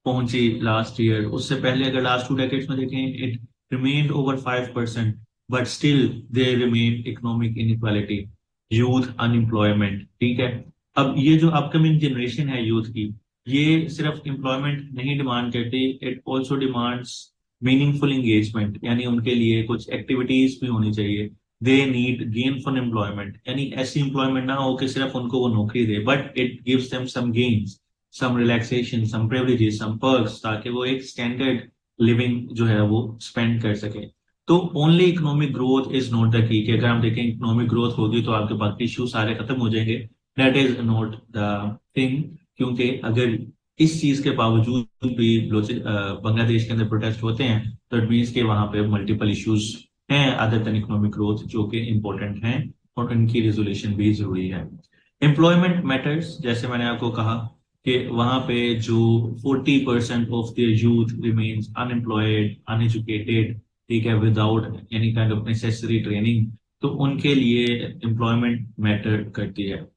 पहुंची लास्ट ईयर, उससे पहले अगर लास्ट 2 डेकेड्स में देखें it remained over 5%, but still there remain economic inequality, youth unemployment, ठीक है। अब ये जो अपकमिंग जनरेशन है यूथ की, ये सिर्फ एम्प्लॉयमेंट नहीं डिमांड करती, it also demands meaningful engagement, यानी उनके लिए कुछ एक्टिविटीज भी होनी चाहिए। दे नीड गेनफुल एम्प्लॉयमेंट, यानी ऐसी एम्प्लॉयमेंट ना हो कि सिर्फ उनको वो नौकरी दे, but it gives them some gains, some relaxation, some privileges, some perks, ताकि वो एक स्टैंडर्ड लिविंग जो है वो स्पेंड कर सके। तो only economic growth is not the key, कि अगर हम देखें इकोनॉमिक ग्रोथ होगी तो आपके बाकी इश्यू सारे खत्म हो जाएंगे, that is not the thing. क्योंकि अगर इस चीज के बावजूद भी बांग्लादेश के अंदर प्रोटेस्ट होते हैं, तो इट मीन्स के वहां पे मल्टीपल इश्यूज हैं अदर देन इकोनॉमिक ग्रोथ जो कि इंपॉर्टेंट हैं, और उनकी रेजोल्यूशन भी जरूरी है। एम्प्लॉयमेंट मैटर्स, जैसे मैंने आपको कहा कि वहां पे जो 40% of the youth remains unemployed, uneducated, ठीक है, without any kind of necessary training, तो उनके लिए एम्प्लॉयमेंट मैटर करती है।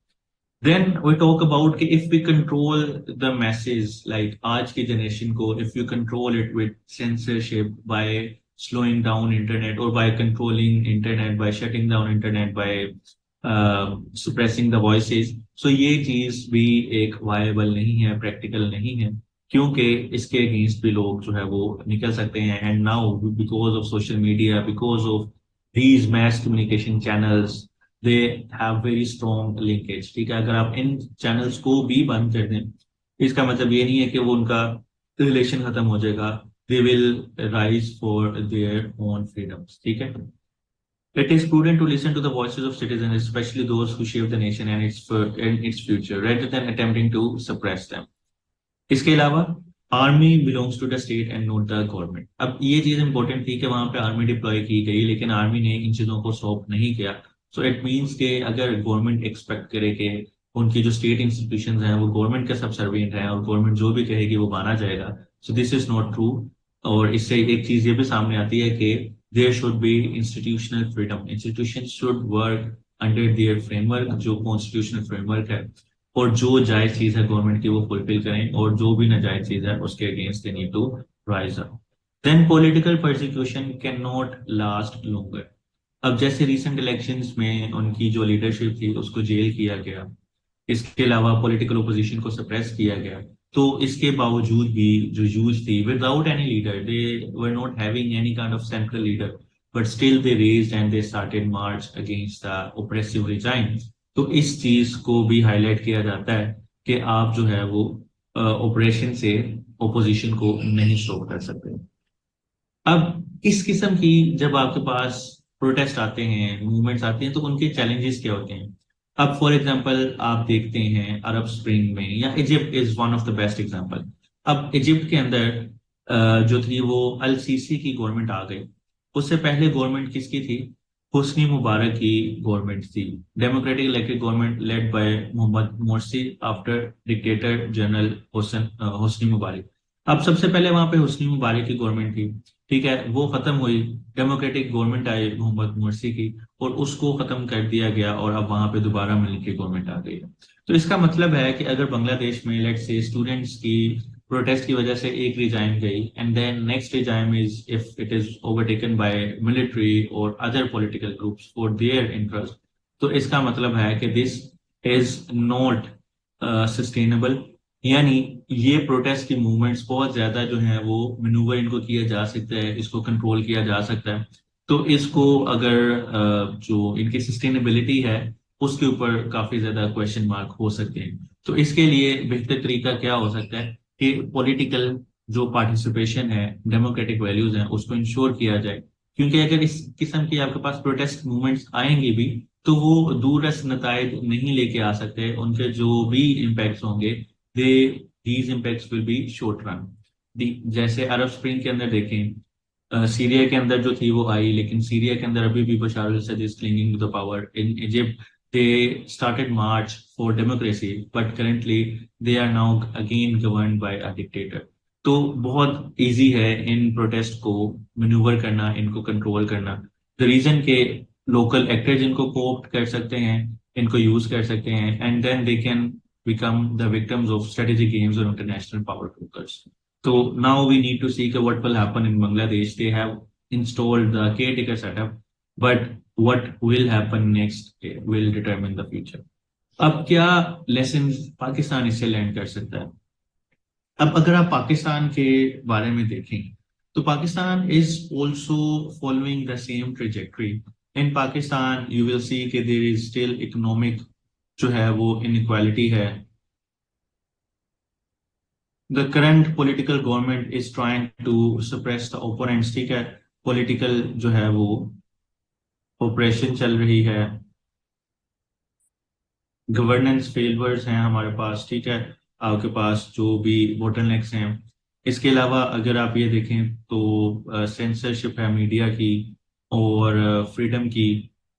देन वी टॉक अबाउट कि if we control the message, like आज की जनरेशन को, if you control it with censorship, by slowing down internet, और by controlling internet, by shutting down internet, by suppressing the voices, so ये चीज भी एक वायबल नहीं है, प्रैक्टिकल नहीं है, क्योंकि इसके अगेंस्ट भी लोग जो है वो निकल सकते हैं। And now because of social media, because of these mass communication channels, they have very strong linkage, ठीक है। अगर आप इन चैनल्स को भी बंद कर दें, इसका मतलब ये नहीं है कि वो उनका रिलेशन खत्म हो जाएगा, they will rise for their own freedoms, ठीक है। It is prudent to listen to the voices of citizens, especially those who shape the nation and its future, rather than attempting to suppress them। इसके अलावा army belongs to the state and not the government. अब ये चीज इंपॉर्टेंट थी कि वहां पे आर्मी डिप्लॉय की गई, लेकिन आर्मी ने इन चीजों को सॉल्व नहीं किया। सो इट मींस के अगर गवर्नमेंट एक्सपेक्ट करे कि उनकी जो स्टेट इंस्टीट्यूशंस हैं वो गवर्नमेंट के सब सर्वेंट हैं, और गवर्नमेंट जो भी कहेगी वो माना जाएगा, so this is not true. और इससे एक चीज ये भी सामने आती है कि there should be institutional freedom, institution should work under their framework, जो कॉन्स्टिट्यूशनल फ्रेमवर्क है, और जो जायज चीज है गवर्नमेंट की वो फुलफिल करें, और जो भी नाजायज चीज है उसके against they need to rise up. Then political persecution can not last longer. अब जैसे रिसेंट इलेक्शंस में उनकी जो लीडरशिप थी उसको जेल किया गया, इसके अलावा पॉलिटिकल ओपोजिशन को सप्रेस किया गया, तो इसके बावजूद भी जो यूथ थी without any leader, they were not having any kind of central leader, but still they raised and they started March against the oppressive regime. तो इस चीज को भी हाईलाइट किया जाता है कि आप जो है वो ऑपरेशन से ओपोजिशन को नहीं स्टॉप कर सकते। अब इस किस्म की जब आपके पास प्रोटेस्ट आते हैं, मूवमेंट्स आते हैं, तो उनके चैलेंजेस क्या होते हैं? अब फॉर एग्जांपल आप देखते हैं अरब स्प्रिंग में, या Egypt is one of the best example. अब इजिप्ट के अंदर जो थी वो अल सीसी की गवर्नमेंट आ गई। उससे पहले गवर्नमेंट किसकी थी? हुस्नी मुबारक की गवर्नमेंट थी। Democratic elected government led by Mohammed Morsi after dictator general Hosni Mubarak. अब सबसे पहले वहां पे हुस्नी मुबारक की गवर्नमेंट थी, ठीक है, वो खत्म हुई। डेमोक्रेटिक गवर्नमेंट आई मोहम्मद मुर्सी की, और उसको खत्म कर दिया गया, और अब वहां पे दोबारा मिलकर गवर्नमेंट आ गई है। तो इसका मतलब है कि अगर बांग्लादेश में लेट्स से स्टूडेंट्स की प्रोटेस्ट की वजह से एक रिजाइन गई, and then next regime is if it is overtaken by military और other political groups for their interest, तो इसका मतलब है कि दिस इज नॉट सस्टेनेबल। यानी ये प्रोटेस्ट की मूवमेंट्स बहुत ज्यादा जो है वो मैनूवर इनको किया जा सकता है, इसको कंट्रोल किया जा सकता है। तो इसको अगर जो इनकी सस्टेनेबिलिटी है उसके ऊपर काफी ज्यादा क्वेश्चन मार्क हो सकते हैं। तो इसके लिए बेहतर तरीका क्या हो सकता है कि पॉलिटिकल जो पार्टिसिपेशन है, डेमोक्रेटिक वैल्यूज हैं, उसको इंश्योर किया जाए। क्योंकि अगर इस किस्म की आपके पास प्रोटेस्ट मूवमेंट्स आएंगे भी, तो वो दूरदर्श नतायज नहीं लेके आ सकते। उनके जो भी इम्पैक्ट्स होंगे, they these impacts will be short run. जैसे अरब स्प्रिंग के अंदर देखें, सीरिया के अंदर जो थी वो आई, लेकिन सीरिया के अंदर अभी भी Bashar al Assad is clinging to the power. In Egypt they started march for democracy, but currently they are now again governed by a dictator. तो बहुत इजी है इन प्रोटेस्ट को मैन्यूवर करना, इनको कंट्रोल करना। द रीजन के लोकल एक्टर्स इनको कोऑप्ट कर सकते हैं, इनको यूज कर सकते हैं, and then they can become the victims of strategic games or international power brokers. So now we need to see what will happen in Bangladesh. They have installed the caretaker setup, but what will happen next will determine the future. अब क्या lessons पाकिस्तान इससे लर्न कर सकता है? अब अगर आप पाकिस्तान के बारे में देखें, तो Pakistan is also following the same trajectory. In Pakistan you will see कि देयर इज स्टिल इकोनॉमिक जो है वो इनइक्वालिटी है। The current political government is trying to suppress the opponents, ठीक है। पॉलिटिकल जो है वो ऑपरेशन चल रही है। गवर्नेंस फेलियर्स हैं हमारे पास, ठीक है। आपके पास जो भी बोटलनेक्स हैं। इसके अलावा अगर आप ये देखें तो सेंसरशिप है मीडिया की, और फ्रीडम की,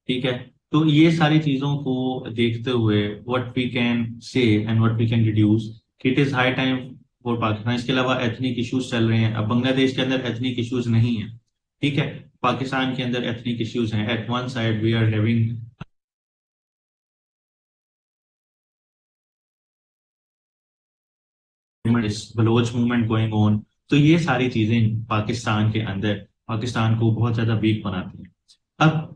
ठीक है। तो ये सारी चीजों को देखते हुए what we can say and what we can reduce, it is high time for Pakistan. इसके अलावा एथनिक इश्यूज चल रहे हैं। अब बांग्लादेश के अंदर एथनिक इश्यूज नहीं है, ठीक है। पाकिस्तान के अंदर एथनिक इश्यूज हैं। At one side we are having Baloch movement going on. तो ये सारी चीजें पाकिस्तान के अंदर पाकिस्तान को बहुत ज्यादा वीक बनाती हैं। अब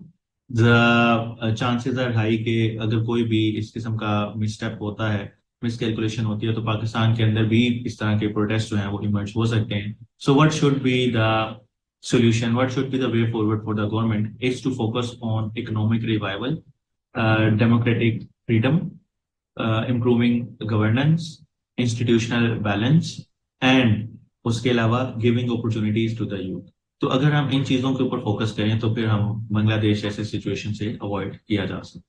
द चांसेस आर हाई कि अगर कोई भी इस किस्म का मिसस्टेप होता है, मिसकैलकुलेशन होती है, तो पाकिस्तान के अंदर भी इस तरह के प्रोटेस्ट जो हैं वो इमर्ज हो सकते हैं। So what should be the solution, what should be the way forward for the government is to focus on economic revival, democratic freedom, improving governance, institutional balance, and उसके अलावा giving opportunities to the youth. तो अगर हम इन चीजों के ऊपर फोकस करें तो फिर हम बांग्लादेश ऐसे सिचुएशन से अवॉइड किया जा सकता।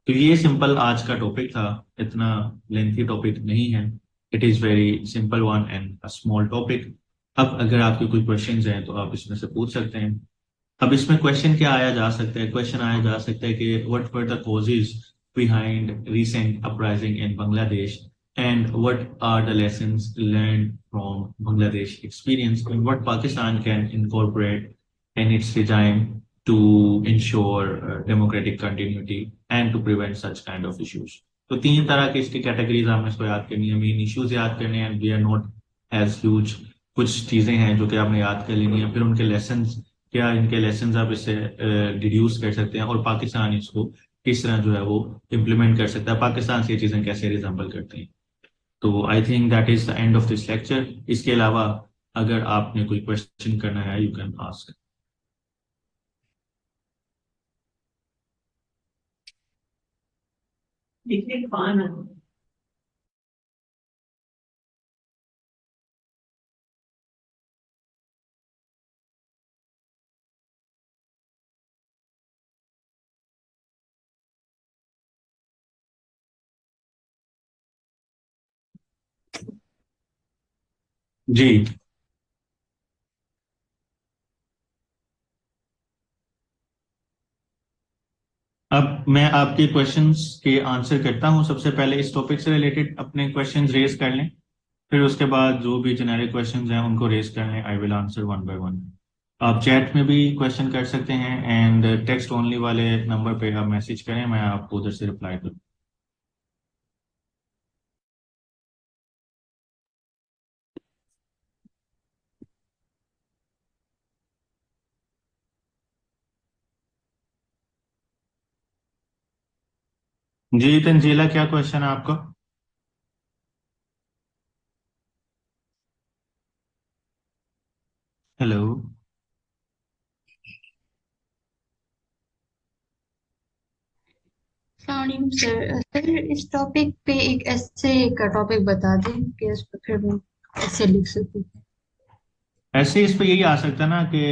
तो ये सिंपल आज का टॉपिक था। इतना लेंथी टॉपिक नहीं है। It is very simple one and a small topic. अब अगर आपके कोई क्वेश्चंस हैं तो आप इसमें से पूछ सकते हैं। अब इसमें क्वेश्चन क्या आया जा सकता है? क्वेश्चन आया जा सकता है कि what were the causes behind recent uprising in Bangladesh, and what are the lessons learned from Bangladesh experience, and what Pakistan can incorporate in its regime to ensure democratic continuity and to prevent such kind of issues. तो तीन तरह की इसकी कैटेगरीज आपने इसको याद करनी है। मेन इश्यूज याद करने हैं, we are not as huge. कुछ चीजें हैं जो कि आपने याद कर लेनी है, फिर उनके लेसन्स क्या, इनके लेसन्स आप इससे डिड्यूस कर सकते हैं, और पाकिस्तान इसको किस तरह जो है वो इम्प्लीमेंट कर सकता है, पाकिस्तान से ये चीजें कैसे रिजेंबल करती हैं। तो I think that is the end of this lecture. इसके अलावा अगर आपने कोई क्वेश्चन करना है, यू कैन आस्क। जी। अब मैं आपके क्वेश्चंस के आंसर करता हूँ। सबसे पहले इस टॉपिक से रिलेटेड अपने क्वेश्चंस रेज कर लें, फिर उसके बाद जो भी जेनेरिक क्वेश्चंस हैं उनको रेज कर लें। I will answer one by one. आप चैट में भी क्वेश्चन कर सकते हैं, एंड टेक्स्ट ओनली वाले नंबर पे आप मैसेज करें, मैं आपको उधर से रिप्लाई करूँ। जी तंजीला, क्या क्वेश्चन है आपका? हेलो। अस्सलाम सर। सर इस टॉपिक पे एक ऐसे का टॉपिक बता दें कि इस पर फिर मैं ऐसे लिख सकूं। ऐसे इस पे यही आ सकता है ना कि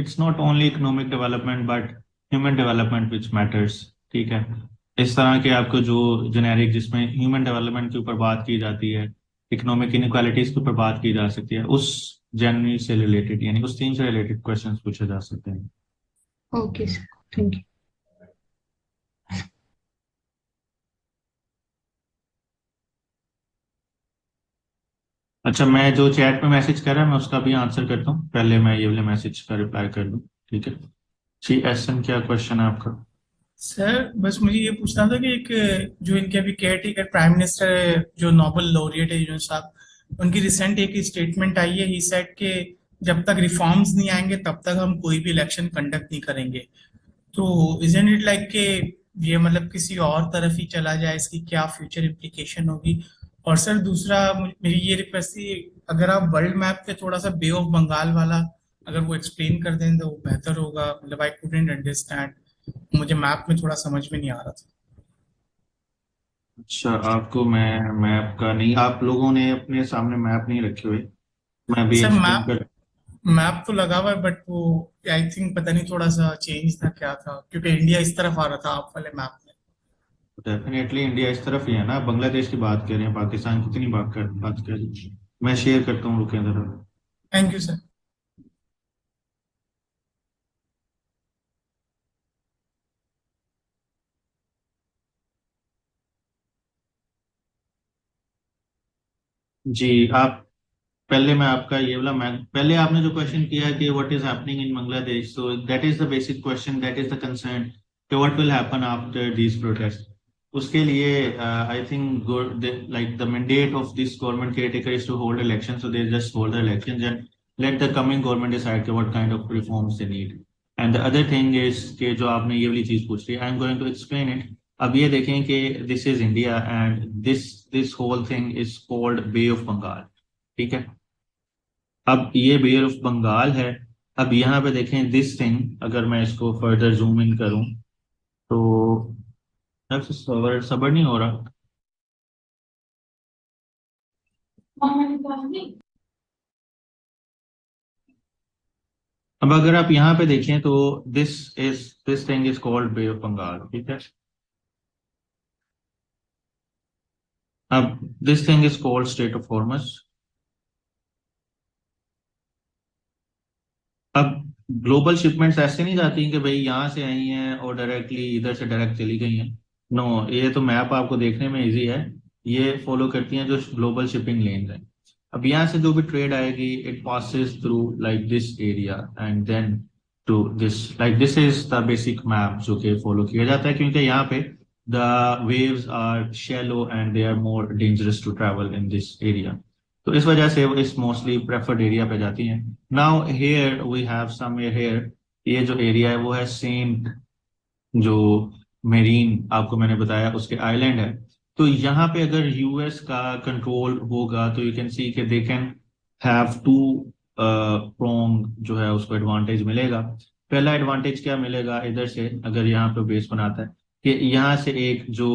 it's not only economic development but human development which matters. ठीक है। इस तरह के आपको जो जेनेरिक जिसमें ह्यूमन डेवलपमेंट के ऊपर बात की जाती है, इकोनॉमिक इनक्वालिटीज के ऊपर बात की जा सकती है, उस जनरी से रिलेटेड यानी उस थीम से रिलेटेड क्वेश्चंस पूछे जा सकते हैं। Okay sir, thank you. अच्छा, मैं जो चैट में मैसेज कर रहा है मैं उसका भी आंसर करता हूँ, पहले मैं ये वाले मैसेज का रिप्लाई कर दूँ। ठीक है जी। एसन, क्या क्वेश्चन है आपका? सर बस मुझे ये पूछना था कि एक जो इनके अभी केयर टेकर प्राइम मिनिस्टर है, जो नोबेल लॉरियट है यूनुस साहब, उनकी रिसेंट एक स्टेटमेंट आई है, ही सेड कि जब तक रिफॉर्म्स नहीं आएंगे तब तक हम कोई भी इलेक्शन कंडक्ट नहीं करेंगे। तो इजंट इट लाइक कि ये मतलब किसी और तरफ ही चला जाए, इसकी क्या फ्यूचर इम्प्लीकेशन होगी? और सर दूसरा मेरी ये रिक्वेस्ट थी, अगर आप वर्ल्ड मैप पे थोड़ा सा बे ऑफ बंगाल वाला अगर वो एक्सप्लेन कर दें तो बेहतर होगा। मतलब आई कुडंट अंडरस्टैंड, मुझे मैप में थोड़ा समझ में नहीं आ रहा था। अच्छा, आपको मैं मैप का नहीं, आप लोगों ने अपने सामने मैप नहीं रखे हुए, मैं भी सर एक्सप्लेन मैप कर। मैप तो लगा हुआ है बट वो आई थिंक पता नहीं थोड़ा सा चेंज था क्या था, क्योंकि इंडिया इस तरफ आ रहा था आप वाले मैप में। डेफिनेटली इंडिया इस तरफ ही है ना, बांग्लादेश की बात कर रहे हैं, पाकिस्तान कितनी बात कर रही हैं। मैं शेयर करता हूँ, रुके अंदर। Thank you sir. जी। आप पहले मैं आपका ये वाला, मैं पहले आपने जो क्वेश्चन किया कि what is happening in Bangladesh, so that is the basic question, that is the concern कि what will happen after these protest. उसके लिए I think like the mandate of this government caretaker is to hold election, so they just hold the election and let the coming government decide कि what kind of reforms they need. And the other thing is कि जो आपने ये वाली चीज पूछ रही है, I am going to explain it. अब ये देखें कि this is India and this this whole thing is called bay of Bengal. ठीक है। अब ये बे ऑफ बंगाल है। अब यहाँ पे देखें दिस थिंग, अगर मैं इसको फर्दर जूम इन करूं तो यार सबर सबर नहीं हो रहा। अब अगर आप यहाँ पे देखें तो this this thing is called bay of Bengal. ठीक है। अब this thing is called state of Hormuz. अब ग्लोबल शिपमेंट्स ऐसे नहीं जाती कि भाई यहाँ से आई हैं और डायरेक्टली इधर से डायरेक्ट चली गई हैं। नो, ये तो मैप आपको देखने में इजी है। ये फॉलो करती हैं जो ग्लोबल शिपिंग लेन्स हैं। अब यहाँ से जो भी ट्रेड आएगी it passes through like this area and then to this, like this is the basic map जो कि फॉलो किया जाता है, क्योंकि यहाँ पे the waves are shallow and they are more dangerous to travel in this area. तो इस वजह से वो इस मोस्टली प्रेफर्ड एरिया पे जाती हैं। Now here we have some here, ये जो एरिया है वो है सेंट, जो मेरीन आपको मैंने बताया उसके आइलैंड है। तो यहाँ पे अगर यूएस का कंट्रोल होगा तो यू कैन सी कि they can have two prong जो है उसको एडवांटेज मिलेगा। पहला एडवांटेज क्या मिलेगा इधर से, अगर यहाँ पे बेस बनाता है कि यहाँ से एक जो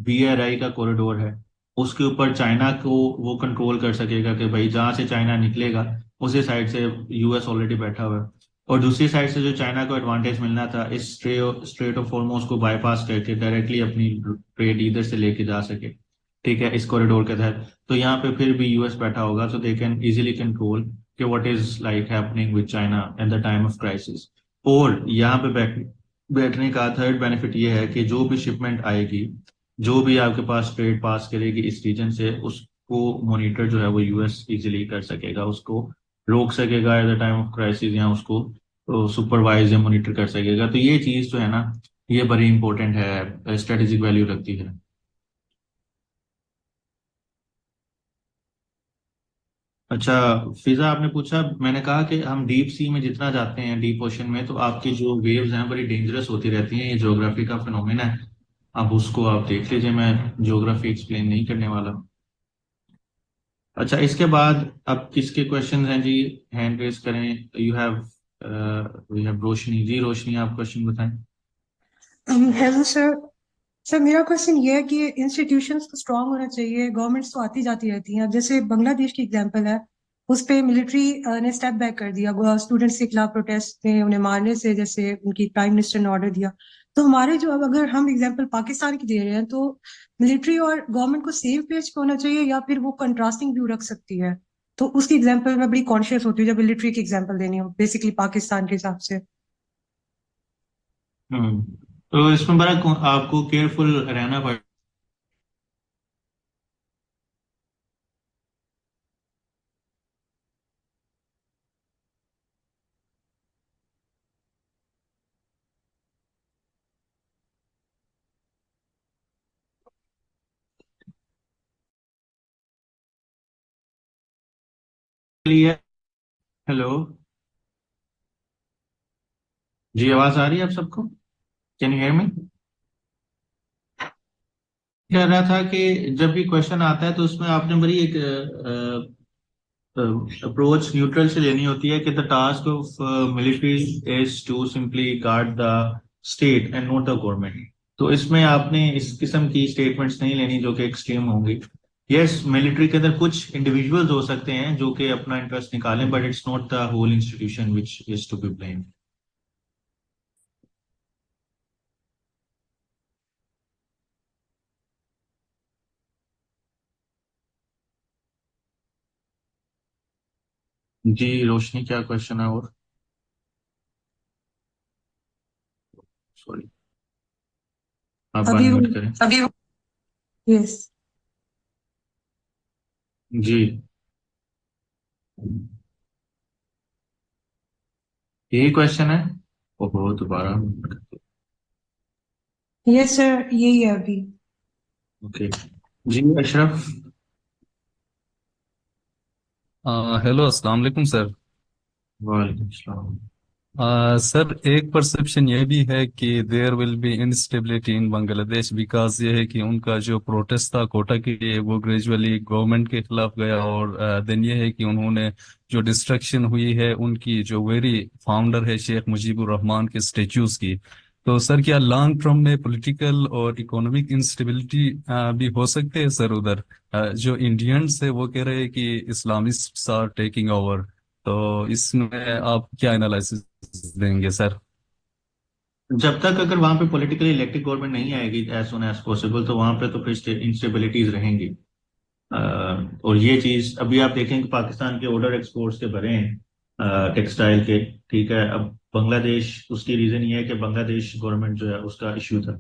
BRI का कॉरिडोर है उसके ऊपर चाइना को वो कंट्रोल कर सकेगा कि भाई जहाँ से चाइना निकलेगा उसी साइड से यूएस ऑलरेडी बैठा हुआ है। और दूसरी साइड से जो चाइना को एडवांटेज मिलना था इस स्ट्रेट ऑफ हॉर्मुज को बाईपास करके डायरेक्टली अपनी ट्रेड इधर से लेके जा सके। ठीक है, इस कॉरिडोर के तहत, तो यहाँ पे फिर भी यूएस बैठा होगा, तो दे कैन इजीली कंट्रोल कि what is like happening with China at the time of crisis. और यहाँ पे बैठने का थर्ड बेनिफिट ये है कि जो भी शिपमेंट आएगी, जो भी आपके पास ट्रेड पास करेगी इस रीजन से, उसको मॉनिटर जो है वो यूएस इजीली कर सकेगा, उसको रोक सकेगा at the time of crisis, या उसको सुपरवाइज या मॉनिटर कर सकेगा। तो ये चीज जो है ना, ये बड़ी इंपॉर्टेंट है, स्ट्रेटेजिक वैल्यू रखती है। अच्छा, फिजा आपने पूछा, मैंने कहा कि हम डीप सी में जितना जाते हैं, डीप ओशन में, तो आपकी जो वेव्स हैं बड़ी डेंजरस होती रहती हैं, ये ज्योग्राफी का फिनोमेना है। अब उसको आप देख लीजिए, मैं ज्योग्राफी एक्सप्लेन नहीं करने वाला। अच्छा, इसके बाद अब किसके क्वेश्चन हैं जी? हैंड रेस करें। यू हैव वी हैव रोशनी जी। रोशनी, आप क्वेश्चन बताएं। Hello sir. सर मेरा क्वेश्चन ये है कि इंस्टीट्यूशंस तो स्ट्रांग होना चाहिए, गवर्नमेंट्स तो आती जाती रहती हैं। अब जैसे बांग्लादेश की एग्जांपल है, उस पे मिलिट्री ने स्टेप बैक कर दिया स्टूडेंट्स के खिलाफ प्रोटेस्ट में उन्हें मारने से, जैसे उनकी प्राइम मिनिस्टर ने ऑर्डर दिया। तो हमारे जो, अब अगर हम एग्जांपल पाकिस्तान की दे रहे हैं, तो मिलिट्री और गवर्नमेंट को सेम पेज पे होना चाहिए या फिर वो कंट्रास्टिंग व्यू रख सकती है? तो उसकी एग्जाम्पल मैं बड़ी कॉन्शियस होती हूँ जब मिलिट्री की एग्जाम्पल देनी हो, बेसिकली पाकिस्तान के हिसाब से। हम्म। तो इसमें बड़ा आपको केयरफुल रहना पड़ेगा। हेलो जी, आवाज आ रही है आप सबको? Can you hear me? कह रहा था कि जब भी क्वेश्चन आता है तो उसमें आपने बड़ी एक अप्रोच न्यूट्रल से लेनी होती है कि the task of military is to simply guard the state and not the government. तो इसमें आपने इस किस्म की स्टेटमेंट्स नहीं लेनी जो कि एक्सट्रीम होंगी। यस, मिलिट्री के अंदर कुछ इंडिविजुअल्स हो सकते हैं जो कि अपना इंटरेस्ट निकालें, but it's not the whole institution which is to be blamed. जी रोशनी, क्या क्वेश्चन है? और सॉरी, आप अभी अनम्यूट करें। अभी यस। जी, यही क्वेश्चन है। ओहो, दोबारा। यस सर, यही है अभी। ओके जी, अशरफ। हेलो, अस्सलाम वालेकुम सर। वालेकुम सलाम। सर, एक परसेप्शन ये भी है कि there will be instability in Bangladesh, because ये है कि उनका जो प्रोटेस्ट था कोटा के लिए वो ग्रेजुअली गवर्नमेंट के खिलाफ गया, और देन ये है कि उन्होंने जो डिस्ट्रक्शन हुई है उनकी जो वेरी फाउंडर है शेख मुजीबुर रहमान के स्टेच्यूज की। तो सर, क्या लॉन्ग टर्म में पॉलिटिकल और इकोनॉमिक इंस्टेबिलिटी भी हो सकते हैं सर उधर? जो इंडियंस है वो कह रहे हैं कि इस्लामिस्ट आर टेकिंग ओवर। तो इसमें आप क्या एनालिसिस देंगे सर? जब तक अगर वहां पे पॉलिटिकली इलेक्टेड गवर्नमेंट नहीं आएगी एज सुन एज पॉसिबल, तो वहां पे तो फिर इंस्टेबिलिटीज रहेंगी। अ, और ये चीज अभी आप देखें कि पाकिस्तान के ऑर्डर एक्सपोर्ट्स के भरे हैं टेक्सटाइल के। ठीक है, अब बांग्लादेश, उसकी रीजन ये है कि बांग्लादेश गवर्नमेंट जो है उसका इश्यू था।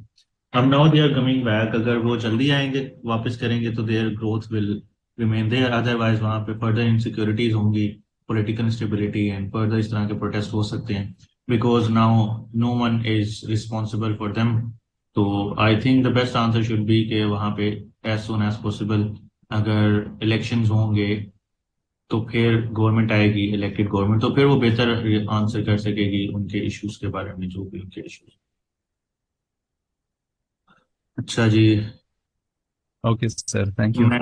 अब now they are coming back, अगर वो जल्दी आएंगे वापस करेंगे तो their growth will remain there, otherwise वहां पे फर्दर इनसिक्योरिटीज होंगी, पॉलिटिकल इंस्टेबिलिटी एंड फर्दर इस तरह के प्रोटेस्ट हो सकते हैं, because now no one is responsible for them. तो I think the best answer should be कि वहां पे एज सुन एज पॉसिबल अगर इलेक्शंस होंगे तो फिर गवर्नमेंट आएगी, इलेक्टेड गवर्नमेंट, तो फिर वो बेहतर आंसर कर सकेगी उनके इश्यूज के बारे में, जो भी उनके इश्यूज। अच्छा जी, ओके सर, थैंक यू। मैं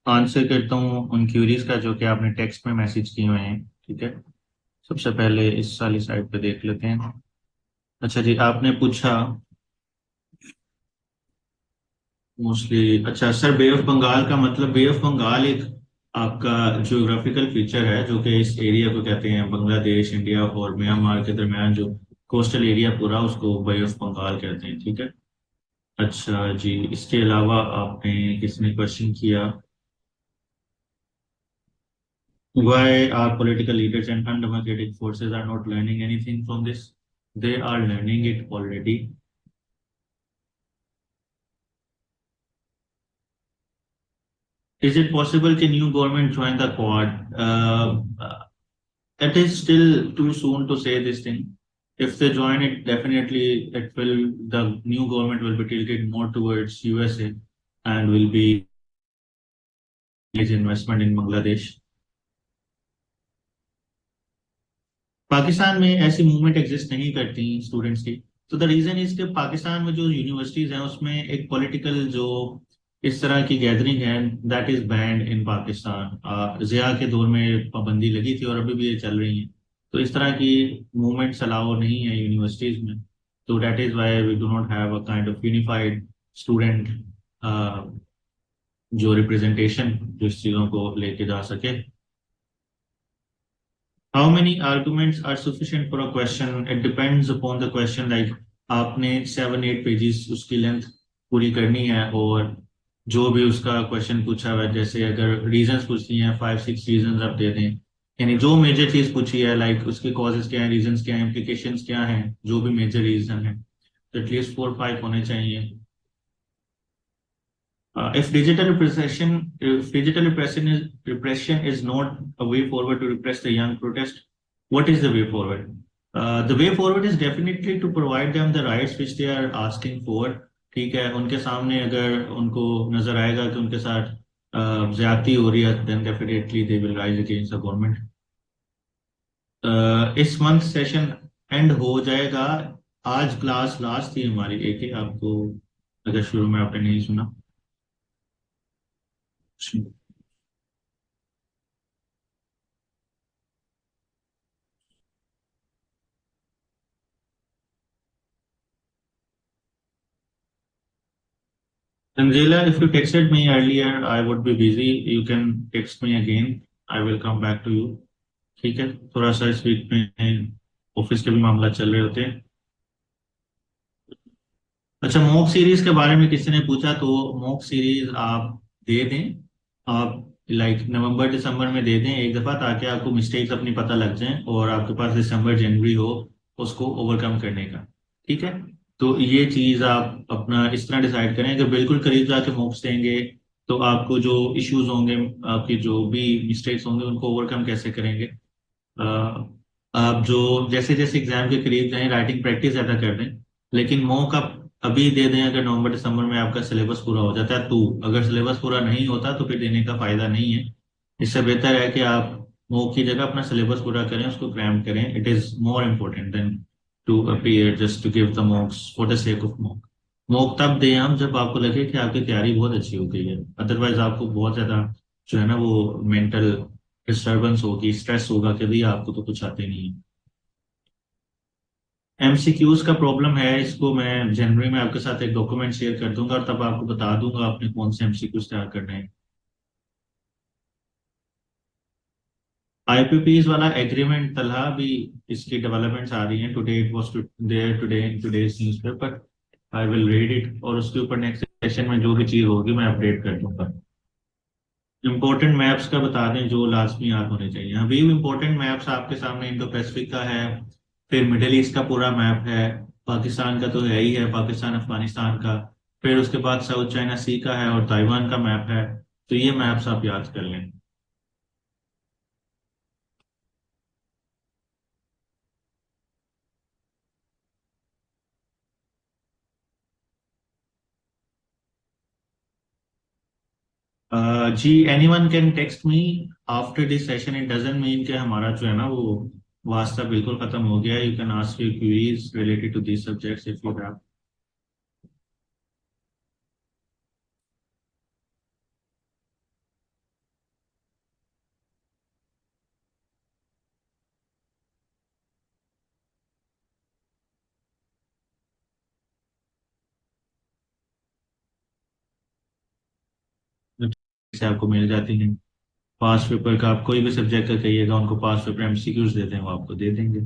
आंसर करता हूँ उन क्यूरीज का जो कि आपने टेक्स्ट में मैसेज किए हुए हैं। ठीक है, सबसे पहले इस वाली साइड पे देख लेते हैं। अच्छा जी, आपने पूछा मोस्टली, अच्छा सर, बे ऑफ बंगाल का मतलब, बे ऑफ बंगाल एक आपका जियोग्राफिकल फीचर है जो कि इस एरिया को कहते हैं, बांग्लादेश, इंडिया और म्यांमार के दरमियान जो कोस्टल एरिया पूरा, उसको बे ऑफ बंगाल कहते हैं। ठीक है, अच्छा जी, इसके अलावा आपने किसने क्वेश्चन किया, why our political leaders and undemocratic forces are not learning anything from this? They are learning it already. Is it possible can new government join the Quad? It is still too soon to say this thing. If they join it, definitely the new government will be tilted more towards USA and will be investment in Bangladesh. Pakistan में ऐसी मूवमेंट एग्जिस्ट नहीं करती स्टूडेंट्स की। तो द रीजन इज कि पाकिस्तान में जो यूनिवर्सिटीज हैं उसमें एक पॉलिटिकल जो इस तरह की गैदरिंग है दैट इज बैंड इन पाकिस्तान। जिया के दौर में पाबंदी लगी थी और अभी भी ये चल रही है। तो इस तरह की मूवमेंट्स अलाउ नहीं है यूनिवर्सिटीज में। तो that is why we do not have a kind of unified student जो रिप्रेजेंटेशन जो इस चीज़ों को लेके जा सके। How many arguments are sufficient for a question? It depends upon the question. Like आपने 7-8 पेजेस उसकी लेंथ पूरी करनी है और जो भी उसका क्वेश्चन पूछा हुआ है, जैसे अगर रीजंस पूछती हैं 5-6 रीजंस आप दे दें, यानी जो मेजर चीज पूछी है लाइक उसके कॉजेस क्या हैं, रीजंस क्या हैं, इम्प्लीकेशंस क्या हैं, जो भी मेजर रीजन है, तो एटलीस्ट 4-5 होने चाहिए। If digital repression is not a way forward to repress the young protest, what is the way forward? The way forward is definitely to provide them the rights which they are asking for। ठीक है, उनके सामने अगर उनको नजर आएगा कि उनके साथ ज्यादती हो रही है, then definitely they will rise against the government। इस मंथ सेशन एंड हो जाएगा। आज क्लास लास्ट थी हमारी एक ही, आपको अगर शुरू में आपने नहीं सुना। Angela, if you texted me earlier, I would be busy. You can text me again. I will come back to you. ठीक है, थोड़ा सा इस वीक में ऑफिस के भी मामला चल रहे होते हैं। अच्छा, मॉक सीरीज के बारे में किसी ने पूछा, तो मॉक सीरीज आप दे दें। आप लाइक नवंबर दिसंबर में दे दें एक दफा, ताकि आपको मिस्टेक्स अपनी पता लग जाएं और आपके पास दिसंबर जनवरी हो उसको ओवरकम करने का। ठीक है, तो ये चीज आप अपना इस तरह डिसाइड करें कि बिल्कुल करीब जाके मॉक्स देंगे तो आपको जो इश्यूज होंगे, आपकी जो भी मिस्टेक्स होंगे उनको ओवरकम कैसे करेंगे। अ, आप जो जैसे जैसे एग्जाम के करीब जाएं राइटिंग प्रैक्टिस ज्यादा कर दें, लेकिन मॉक आप अभी दे दें अगर नवंबर दिसंबर में आपका सिलेबस पूरा हो जाता है तो। अगर सिलेबस पूरा नहीं होता तो फिर देने का फायदा नहीं है। इससे बेहतर है कि आप मॉक की जगह अपना सिलेबस पूरा करें, उसको क्रैम करें। It is more important than to appear just to give the mocks for the sake of mock. Mock तब दें हम जब आपको लगे कि आपकी तैयारी बहुत अच्छी हो गई है, अदरवाइज आपको बहुत ज्यादा जो है ना वो मेंटल डिस्टर्बेंस होगी, स्ट्रेस होगा कि भाई आपको तो कुछ आते नहीं है। एमसीक्यूज का प्रॉब्लम है, इसको मैं जनवरी में आपके साथ एक डॉक्यूमेंट शेयर कर दूंगा और तब आपको बता दूंगा आपने कौन से एमसीक्यूज तैयार करने हैं। आईपीपीज वाला एग्रीमेंट तलहा भी इसकी डेवलपमेंट्स आ रही हैं। Today it was there today in today's newspaper. I will read it और उसके ऊपर नेक्स्ट सेशन में जो भी चीज होगी मैं अपडेट कर दूंगा। इम्पोर्टेंट मैप्स का बता दें जो लाजमी याद होने चाहिए। अभी इम्पोर्टेंट मैप्स आपके सामने इंडो पैसिफिक का है, फिर मिडिल ईस्ट का पूरा मैप है, पाकिस्तान का तो है ही है, पाकिस्तान अफगानिस्तान का, फिर उसके बाद साउथ चाइना सी का है और ताइवान का मैप है। तो ये मैप्स आप याद कर लें। जी, anyone can text me after this session. It doesn't mean कि हमारा जो है ना वो वास्ता बिल्कुल खत्म हो गया। You can ask your queries related to this subjects if you have. से आपको मिल जाती हैं। पास पेपर का आप कोई भी सब्जेक्ट का कहिएगा, उनको पास पेपर एमसीक्यूज देते हैं, वो आपको दे देंगे।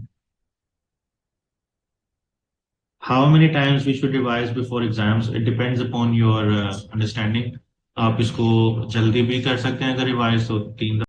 how many times we should revise before exams? It depends upon your understanding. आप इसको जल्दी भी कर सकते हैं अगर रिवाइज तो 3